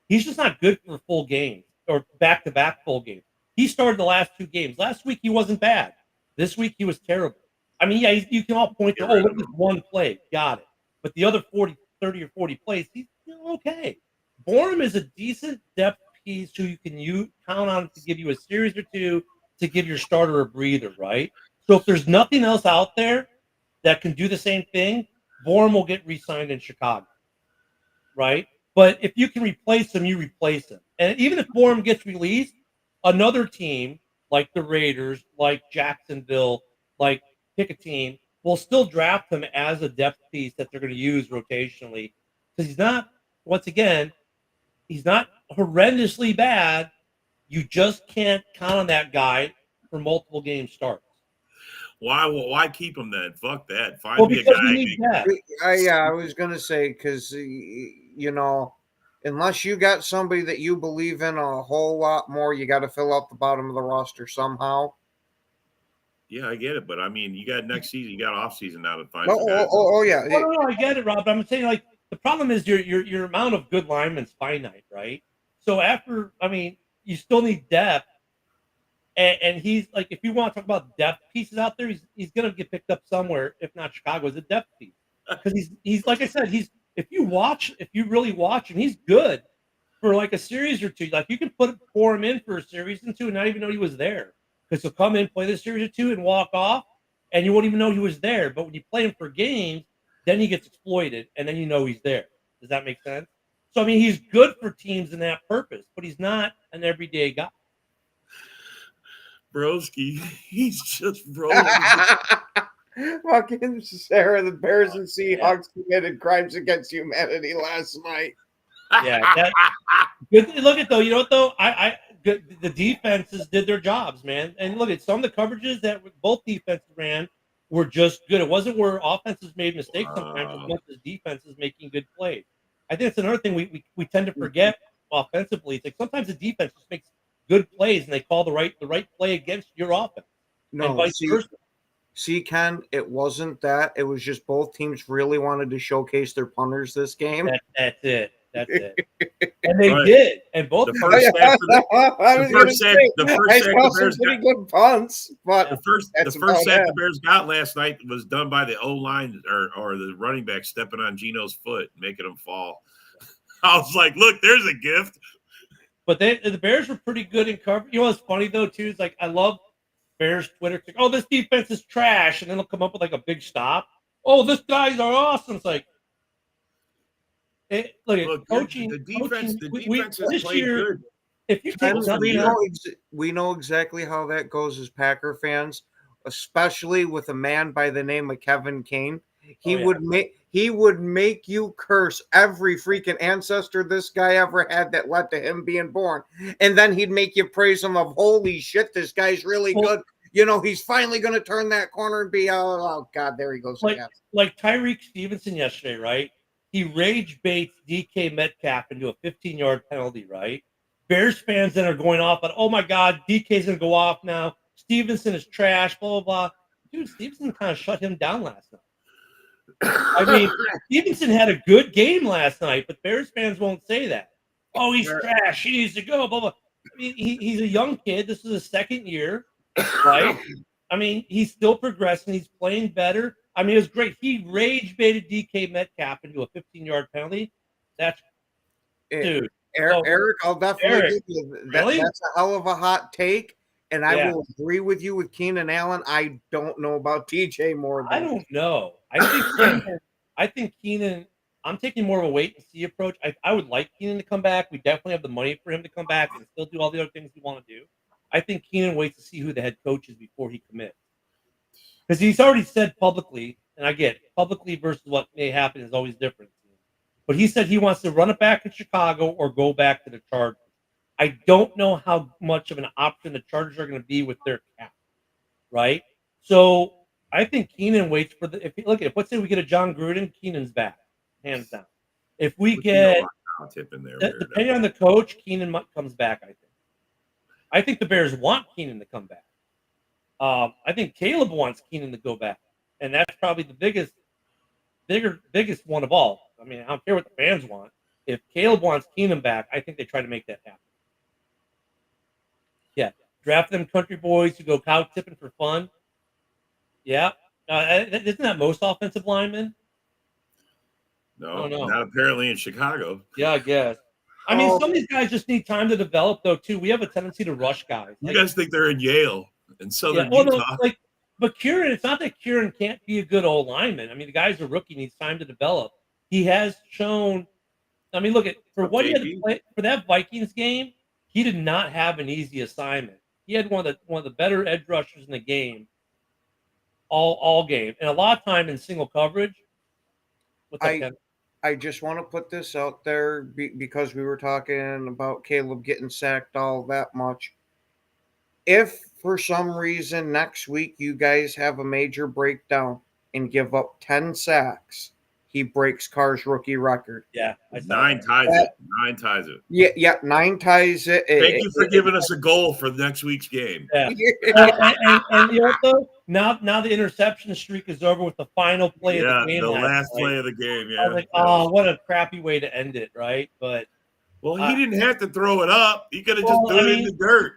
He's just not good for full games or back-to-back full games. He started the last 2 games. Last week, he wasn't bad. This week, he was terrible. I mean, yeah, you can all point to, look at this one play. Got it. But the other 30 or 40 plays, he's okay. Bourne is a decent depth piece who you can count on to give you a series or two to give your starter a breather, right? So if there's nothing else out there that can do the same thing, Bourne will get re-signed in Chicago, right? But if you can replace him, you replace him. And even if Bourne gets released, another team like the Raiders, like Jacksonville, like pick a team, will still draft him as a depth piece that they're going to use rotationally. Because he's not, once again, he's not horrendously bad. You just can't count on that guy for multiple game starts. Why keep him then? Fuck that. Find me a guy. I was gonna say because unless you got somebody that you believe in a whole lot more, you got to fill out the bottom of the roster somehow. Yeah, I get it, but I mean, you got next season, you got off season now to find. Yeah. No, I get it, Rob. But I'm saying like the problem is your amount of good linemen is finite, right? So you still need depth. And he's like, if you want to talk about depth pieces out there, he's going to get picked up somewhere, if not Chicago, as a depth piece. Because he's like I said, if you really watch him, he's good for like a series or two. Like you can pour him in for a series or two and not even know he was there. Because he'll come in, play the series or two, and walk off, and you won't even know he was there. But when you play him for games, then he gets exploited, and then you know he's there. Does that make sense? So I mean, he's good for teams in that purpose, but he's not an everyday guy. Broski, he's just rolling. Fucking Sarah, the Bears and Seahawks committed crimes against humanity last night. Yeah, look at though. You know what though? The defenses did their jobs, man. And look at some of the coverages that both defenses ran were just good. It wasn't where offenses made mistakes sometimes as much as defenses making good plays. I think it's another thing we tend to forget offensively. It's like sometimes the defense just makes good plays and they call the right play against your offense. No, and vice versa. See, Ken, it wasn't that. It was just both teams really wanted to showcase their punters this game. That's it. And they did. And both the first sack the Bears got good punts, but the first sack the Bears got last night was done by the O-line or the running back stepping on Geno's foot, making him fall. I was like, look, there's a gift. But the Bears were pretty good in cover. You know what's funny though too is like I love Bears Twitter. It's like, oh, this defense is trash, and then they'll come up with like a big stop. Oh, this guys are awesome. It's like, coaching. The defense has played good. If you take we know exactly how that goes as Packer fans, especially with a man by the name of Kevin Kane. He would make you curse every freaking ancestor this guy ever had that led to him being born. And then he'd make you praise him of, holy shit, this guy's really good. You know, he's finally going to turn that corner and be, oh, God, there he goes again. Like Tyreek Stevenson yesterday, right? He rage baits DK Metcalf into a 15-yard penalty, right? Bears fans then are going off on, oh, my God, DK's going to go off now. Stevenson is trash, blah, blah, blah. Dude, Stevenson kind of shut him down last night. I mean, Stevenson had a good game last night, but Bears fans won't say that. Oh, he's trash. He needs to go, blah, blah. I mean, he's a young kid. This is his second year, right? I mean, he's still progressing. He's playing better. I mean, it was great. He rage-baited DK Metcalf into a 15-yard penalty. Dude. Eric, I'll definitely give you that. Really? That's a hell of a hot take. And I will agree with you with Keenan Allen. I don't know about TJ more. I don't know. I think Keenan. I'm taking more of a wait and see approach. I would like Keenan to come back. We definitely have the money for him to come back and still do all the other things we want to do. I think Keenan waits to see who the head coach is before he commits. because he's already said publicly, and I get it, publicly versus what may happen is always different. But he said he wants to run it back in Chicago or go back to the Chargers. I don't know how much of an option the Chargers are going to be with their cap, right? So I think Keenan waits for the. If let's say we get a John Gruden, Keenan's back, hands down. If we get depending on the coach, Keenan comes back. I think the Bears want Keenan to come back. I think Caleb wants Keenan to go back, and that's probably the biggest one of all. I mean, I don't care what the fans want. If Caleb wants Keenan back, I think they try to make that happen. Yeah, draft them country boys who go cow tipping for fun. Yeah, isn't that most offensive linemen? No, not apparently in Chicago. Yeah, I guess. I mean, some of these guys just need time to develop, though. Too, we have a tendency to rush guys. You guys think they're in Yale and Southern Utah? But Kieran, it's not that Kieran can't be a good old lineman. I mean, the guy's a rookie; needs time to develop. He has shown. I mean, look at for what he had to play for that Vikings game. He did not have an easy assignment. He had one of the better edge rushers in the game, all game, and a lot of time in single coverage. I just want to put this out there because we were talking about Caleb getting sacked all that much. If for some reason next week you guys have a major breakdown and give up 10 sacks, he breaks Carr's rookie record. Yeah. 9 ties it. 9 ties it. Yeah, 9 ties it. Thank you for giving us a goal for next week's game. Yeah. and you know what, though? Now the interception streak is over with the final play of the game. The last play of the game, yeah. I was like, oh, what a crappy way to end it, right? But he didn't have to throw it up. He could have just done it in the dirt.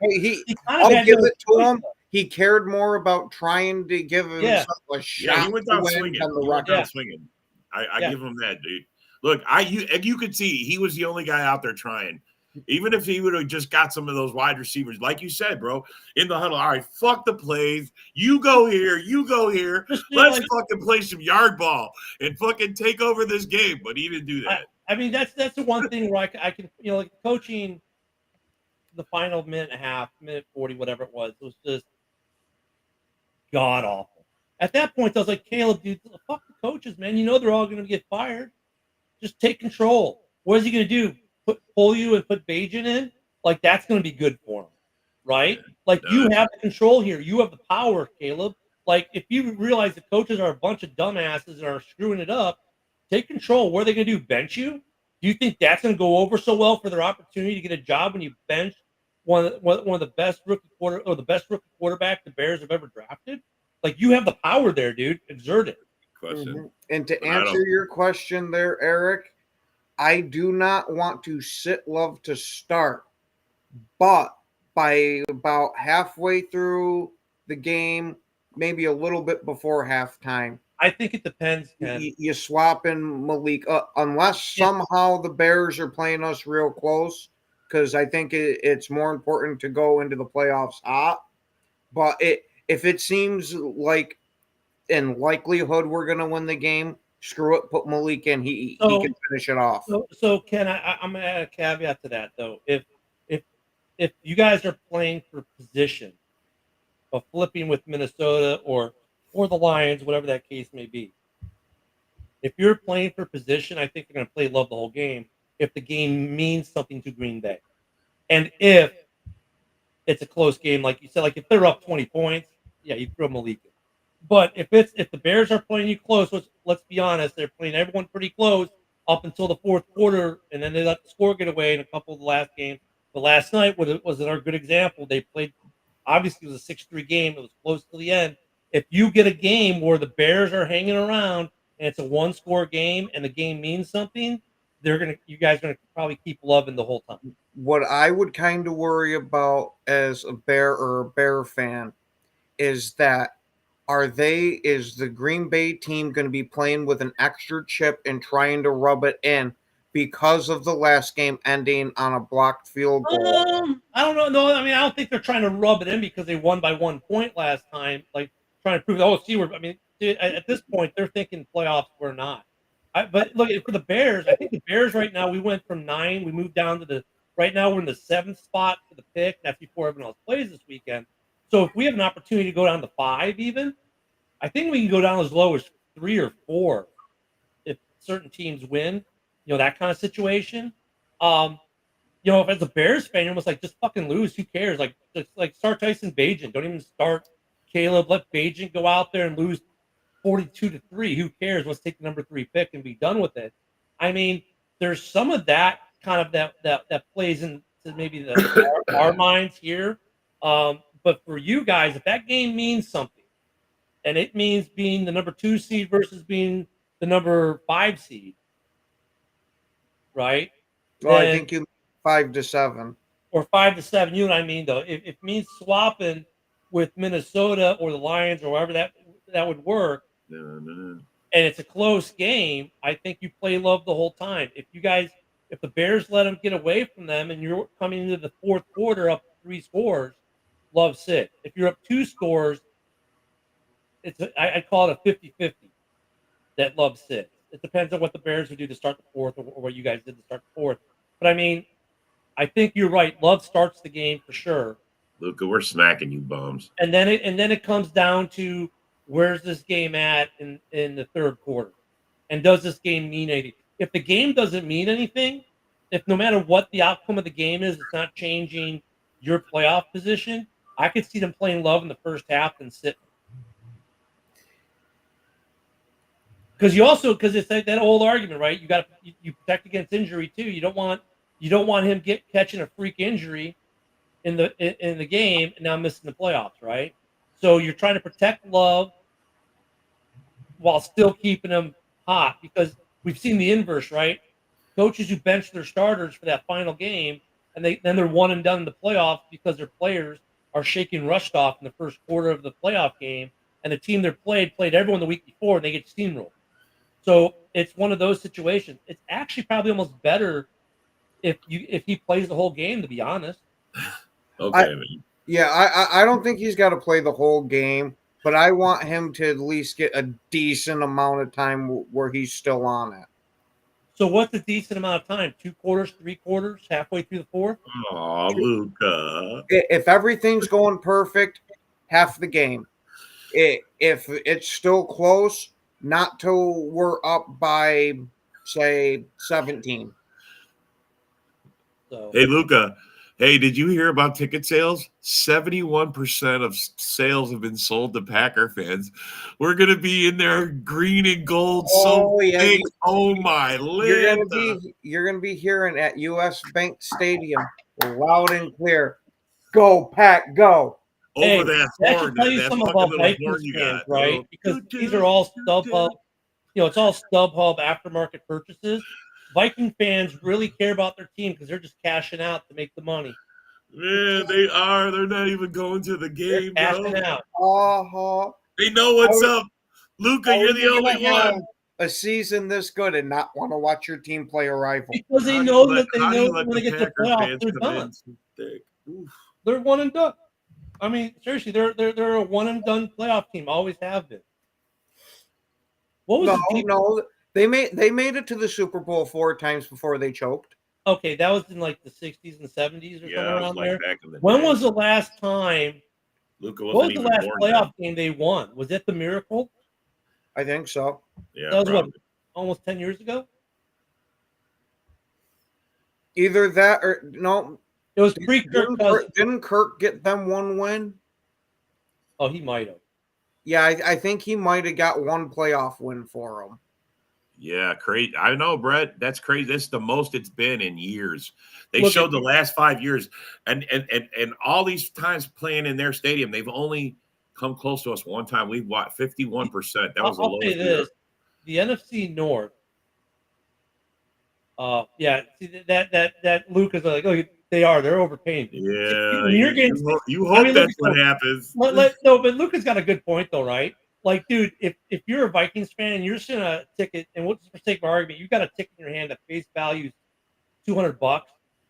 I'll give it to him. He cared more about trying to give himself a shot. Yeah, he went down swinging. I give him that, dude. Look, you could see he was the only guy out there trying. Even if he would have just got some of those wide receivers, like you said, bro, in the huddle. All right, fuck the plays. You go here. You go here. Let's fucking play some yard ball and fucking take over this game. But he didn't do that. I mean, that's the one thing where I can, like coaching the final minute and a half, minute 40, whatever it was just god awful. At that point, I was like, Caleb, dude, fuck the coaches, man. You know they're all going to get fired. Just take control. What is he going to do? Pull you and put Bajan in? Like, that's going to be good for him, right? Like, you have the control here. You have the power, Caleb. Like, if you realize the coaches are a bunch of dumbasses and are screwing it up, take control. What are they going to do? Bench you? Do you think that's going to go over so well for their opportunity to get a job when you bench one of the best rookie quarterback the Bears have ever drafted? Like, you have the power there, dude. Exert it. Question. And to answer your question there, Eric, I do not want to sit Love to start, but by about halfway through the game, maybe a little bit before halftime, I think it depends, Ken. You swap in Malik, unless somehow the Bears are playing us real close, because I think it's more important to go into the playoffs hot. But if it seems like in likelihood we're going to win the game, screw it, put Malik in. He can finish it off. So Ken, I'm going to add a caveat to that, though. If you guys are playing for position of flipping with Minnesota or the Lions, whatever that case may be, if you're playing for position, I think they're going to play love the whole game if the game means something to Green Bay. And if it's a close game, like you said, like if they're up 20 points, yeah, you throw Malik in. But if the Bears are playing you close, let's be honest, they're playing everyone pretty close up until the fourth quarter, and then they let the score get away in a couple of the last games. But last night was a good example. They played, obviously it was a 6-3 game. It was close to the end. If you get a game where the Bears are hanging around and it's a one-score game and the game means something, you guys are gonna probably keep loving the whole time. What I would kind of worry about as a Bear fan is that is the Green Bay team going to be playing with an extra chip and trying to rub it in because of the last game ending on a blocked field goal? I don't know. No, I mean, I don't think they're trying to rub it in because they won by 1 point last time. Like trying to prove, at this point, they're thinking playoffs. We're not. But look, for the Bears, I think the Bears right now, we went from 9. We moved down to right now we're in the 7th spot for the pick. That's before everyone else plays this weekend. So if we have an opportunity to go down to 5 even, I think we can go down as low as 3 or 4 if certain teams win. That kind of situation. If as a Bears fan, you're almost like, just fucking lose. Who cares? Like start Tyson Bagent. Don't even start Caleb. Let Bagent go out there and lose 42-3. Who cares? Let's take the number 3 pick and be done with it. I mean, there's some of that kind of that plays into maybe our minds here. But for you guys, if that game means something, and it means being the number 2 seed versus being the number 5 seed, right? Well, I think you 5-7 or 5-7. You know what I mean, though. If it means swapping with Minnesota or the Lions or wherever that would work, and it's a close game, I think you play Love the whole time. If the Bears let them get away from them and you're coming into the fourth quarter up 3 scores, Love sit. If you're up 2 scores, I call it a 50-50 that Love sits. It depends on what the Bears would do to start the fourth or what you guys did to start the fourth. But I mean, I think you're right. Love starts the game for sure. Luka, we're smacking you bums. And then it comes down to, where's this game at in the third quarter? And does this game mean anything? If the game doesn't mean anything, if no matter what the outcome of the game is, it's not changing your playoff position, I could see them playing Love in the first half and sitting. Because it's like that old argument, right? You protect against injury too. You don't want him catching a freak injury in the game and now missing the playoffs, right? So you're trying to protect Love while still keeping him hot, because we've seen the inverse, right? Coaches who bench their starters for that final game, and then they're one and done in the playoffs because their players are shaking rushed off in the first quarter of the playoff game, and the team they played everyone the week before, and they get steamrolled. So it's one of those situations. It's actually probably almost better if he plays the whole game, to be honest. Okay. I don't think he's got to play the whole game, but I want him to at least get a decent amount of time where he's still on it. So what's a decent amount of time? 2 quarters, 3 quarters, halfway through the fourth? Oh, Luka. If everything's going perfect, half the game. If it's still close, not till we're up by, say, 17. So. Hey, Luka. Hey, did you hear about ticket sales? 71% of sales have been sold to Packer fans. We're going to be in there green and gold. Big. Oh, my Lord. You're gonna be hearing at US Bank Stadium loud and clear, "Go, Pack, go." Over that horn. That should tell you something about Vikings fans, right? Because these are all StubHub. It's all StubHub aftermarket purchases. Viking fans really care about their team because they're just cashing out to make the money. Man, they are. They're not even going to the game, they're cashing out. They know what's up. Luka, you're the only one. A season this good and not want to watch your team play a rival. Because they know that when they get to the playoffs, they're done. They're one and done. I mean, seriously, they're a one and done playoff team. Always have been. What was no? They made it to the Super Bowl 4 times before they choked. Okay, that was in like the 60s and 70s or something around there. When was the last time? Luka what was the last playoff game they won? Was it the Miracle? I think so. Yeah, that was what, almost 10 years ago. Either that or no. It was pre-Kirk. Didn't Kirk get them one win? Oh, he might have. Yeah, I think he might have got one playoff win for them. Yeah, crazy. I know, Brett. That's crazy. That's the most it's been in years. They showed the last 5 years, and all these times playing in their stadium, they've only come close to us one time. We've watched 51%. That was the lowest. I'll say this: the NFC North. Yeah, see that Luke is like, oh, they're overpaying. Yeah, you hope that's what happens. No, but Luca's got a good point though, right? Like, dude, if you're a Vikings fan and you're seeing a ticket, and we'll just take my argument, you got a ticket in your hand that face value is $200,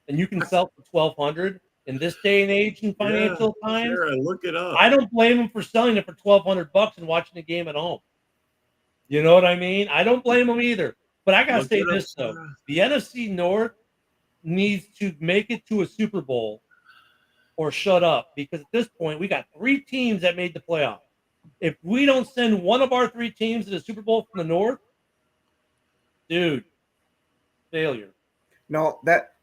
and you can sell for $1,200 in this day and age in financial times. Sure, look it up. I don't blame them for selling it for $1,200 and watching the game at home. You know what I mean? I don't blame them either. But I gotta say this though: the NFC North needs to make it to a Super Bowl or shut up, because at this point we got 3 teams that made the playoffs. If we don't send one of our 3 teams to the Super Bowl from the North, dude, failure. No,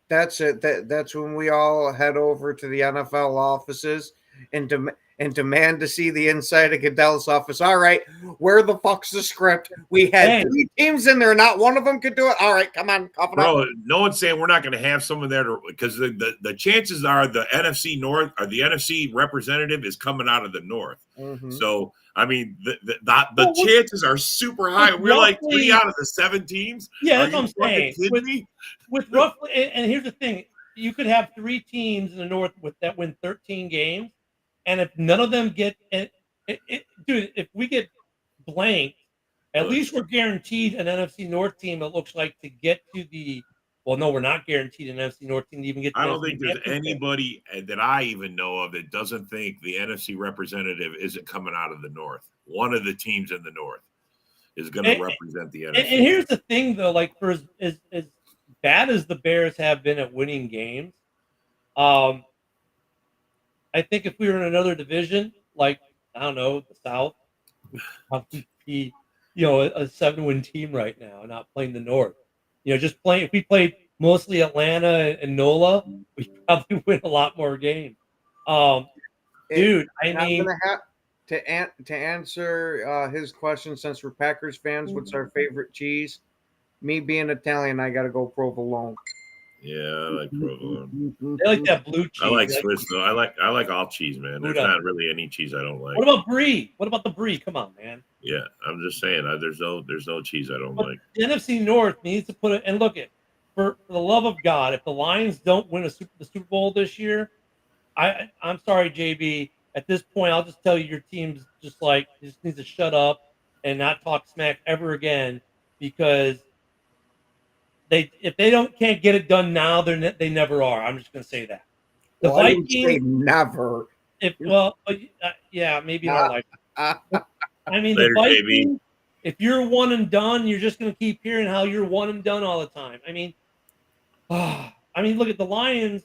that's it. That's when we all head over to the NFL offices and demand to see the inside of Goodell's office. All right, where the fuck's the script? We had 3 teams in there, not one of them could do it. All right, come on, cough it bro. up. No one's saying we're not going to have someone there because the chances are the NFC North or the NFC representative is coming out of the North. Mm-hmm. So I mean, the chances are super high. We're like 3 out of the 7 teams. Yeah, that's what I'm saying. Me? With roughly, and here's the thing: you could have 3 teams in the North that win 13 games, and if none of them get dude, if we get blanked, at least we're guaranteed an NFC North team. It looks like to get to the. Well, no, we're not guaranteed an NFC North team to even get to I the don't NFC think there's Championship. anybody that I even know of that doesn't think the NFC representative isn't coming out of the North. One of the teams in the North is going to represent the NFC. And here's the thing, though, like for as bad as the Bears have been at winning games, I think if we were in another division, like I don't know, the South, we'd probably be, a 7-win team right now, not playing the North. Just playing. If we played mostly Atlanta and NOLA, we'd probably win a lot more games. Dude, I mean, I'm gonna have to answer his question. Since we're Packers fans, what's our favorite cheese? Me being Italian, I gotta go provolone. Yeah, I like provolone. They like that blue cheese. I like Swiss though. I like all cheese, man. There's not really any cheese I don't like. What about brie? What about the brie? Come on, man. Yeah, I'm just saying. There's no cheese I don't like. The NFC North needs to put it. And look, for the love of God, if the Lions don't win the Super Bowl this year, I'm sorry, JB. At this point, I'll just tell you your team's just needs to shut up and not talk smack ever again, because if they can't get it done now, they never are. I'm just going to say that. The Vikings, say never. Yeah, maybe not like. I mean, Later, the Vikings. baby. If you're one and done, you're just going to keep hearing how you're one and done all the time. I mean, look at the Lions.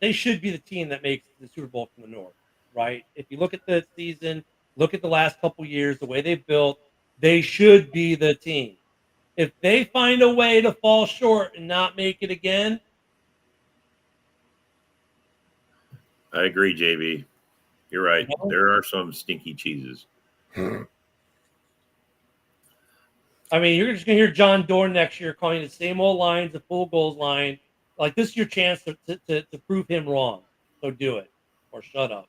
They should be the team that makes the Super Bowl from the North, right? If you look at the season, look at the last couple years, the way they've built, they should be the team. If they find a way to fall short and not make it again. I agree, JB. You're right. There are some stinky cheeses. I mean, you're just going to hear John Dorn next year calling the same old lines, the full goals line. Like, this is your chance to prove him wrong. So do it or shut up.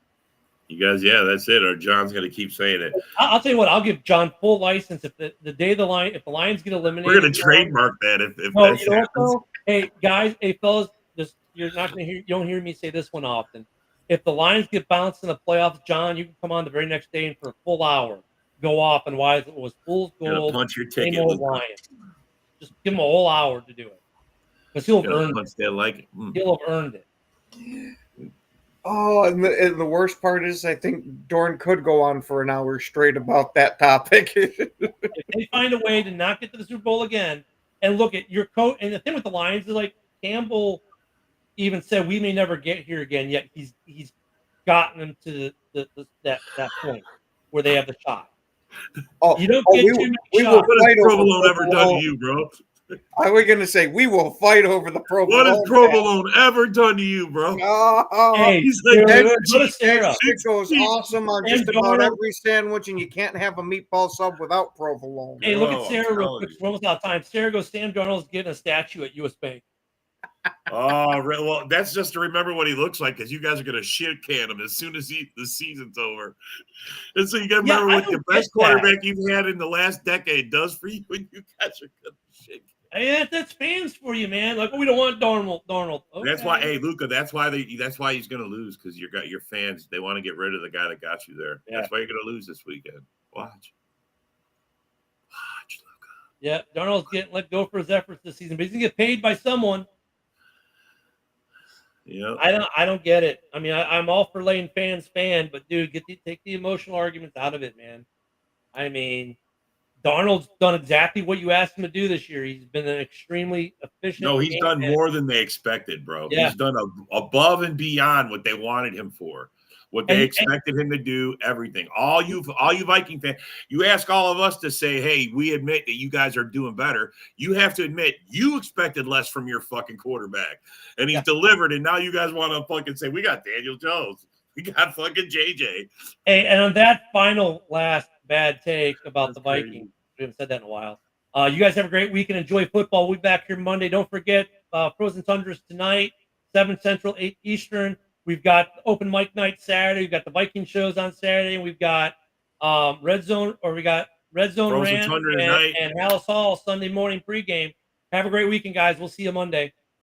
You guys, yeah, that's it. Or John's going to keep saying it. I'll tell you what. I'll give John full license if the day if the Lions get eliminated. We're going to trademark that if that happens. Hey guys, hey fellas, you're not going to hear. You don't hear me say this one often. If the Lions get bounced in the playoffs, John, you can come on the very next day and for a full hour go off and why it was fool's gold. Punch your ticket. Lions. Just give him a whole hour to do it. Because he'll have earned it. He'll have earned it. Oh, and the worst part is I think Dorn could go on for an hour straight about that topic. If they find a way to not get to the Super Bowl again, and look at your coach, and the thing with the Lions is like Campbell even said we may never get here again, yet he's gotten them to that point where they have the shot. Oh, you don't get too many shots. What has provolone ever done to you, bro? I was going to say, we will fight over the provolone. What has provolone ever done to you, bro? Hey, he's like, it goes awesome on just about every sandwich, and you can't have a meatball sub without provolone. Hey, look at Sarah real quick. We're almost out of time. Sarah goes, Sam Darnold's getting a statue at US Bank. Oh, well, that's just to remember what he looks like, because you guys are going to shit can him as soon as the season's over. And so you got to remember what the best quarterback you've had in the last decade does for you, and you guys are going to shit. Hey, that's fans for you, man. Like, we don't want Darnold. Okay. That's why, hey, Luca, that's why he's going to lose, because you got your fans. They want to get rid of the guy that got you there. Yeah. That's why you're going to lose this weekend. Watch, Luca. Yeah, Darnold's getting let go for his efforts this season, but he's going to get paid by someone. Yeah, I don't get it. I mean, I'm all for letting fans fan, but dude, take the emotional arguments out of it, man. I mean, Darnold's done exactly what you asked him to do this year. He's been an extremely efficient. No, he's done more than they expected, bro. Yeah. He's done above and beyond what they wanted him for. what they expected him to do, everything. All you Viking fans, you ask all of us to say, hey, we admit that you guys are doing better. You have to admit you expected less from your fucking quarterback, and he's delivered. And now you guys want to fucking say we got Daniel Jones, we got fucking JJ. Hey, and on that last bad take about the Vikings, we haven't said that in a while. You guys have a great weekend. Enjoy football. We'll be back here Monday. Don't forget Frozen Tundras tonight, 7 Central, 8 Eastern. We've got open mic night Saturday. We've got the Viking shows on Saturday. And we've got Red Zone Rant and Hallis Hall Sunday morning pregame. Have a great weekend, guys. We'll see you Monday.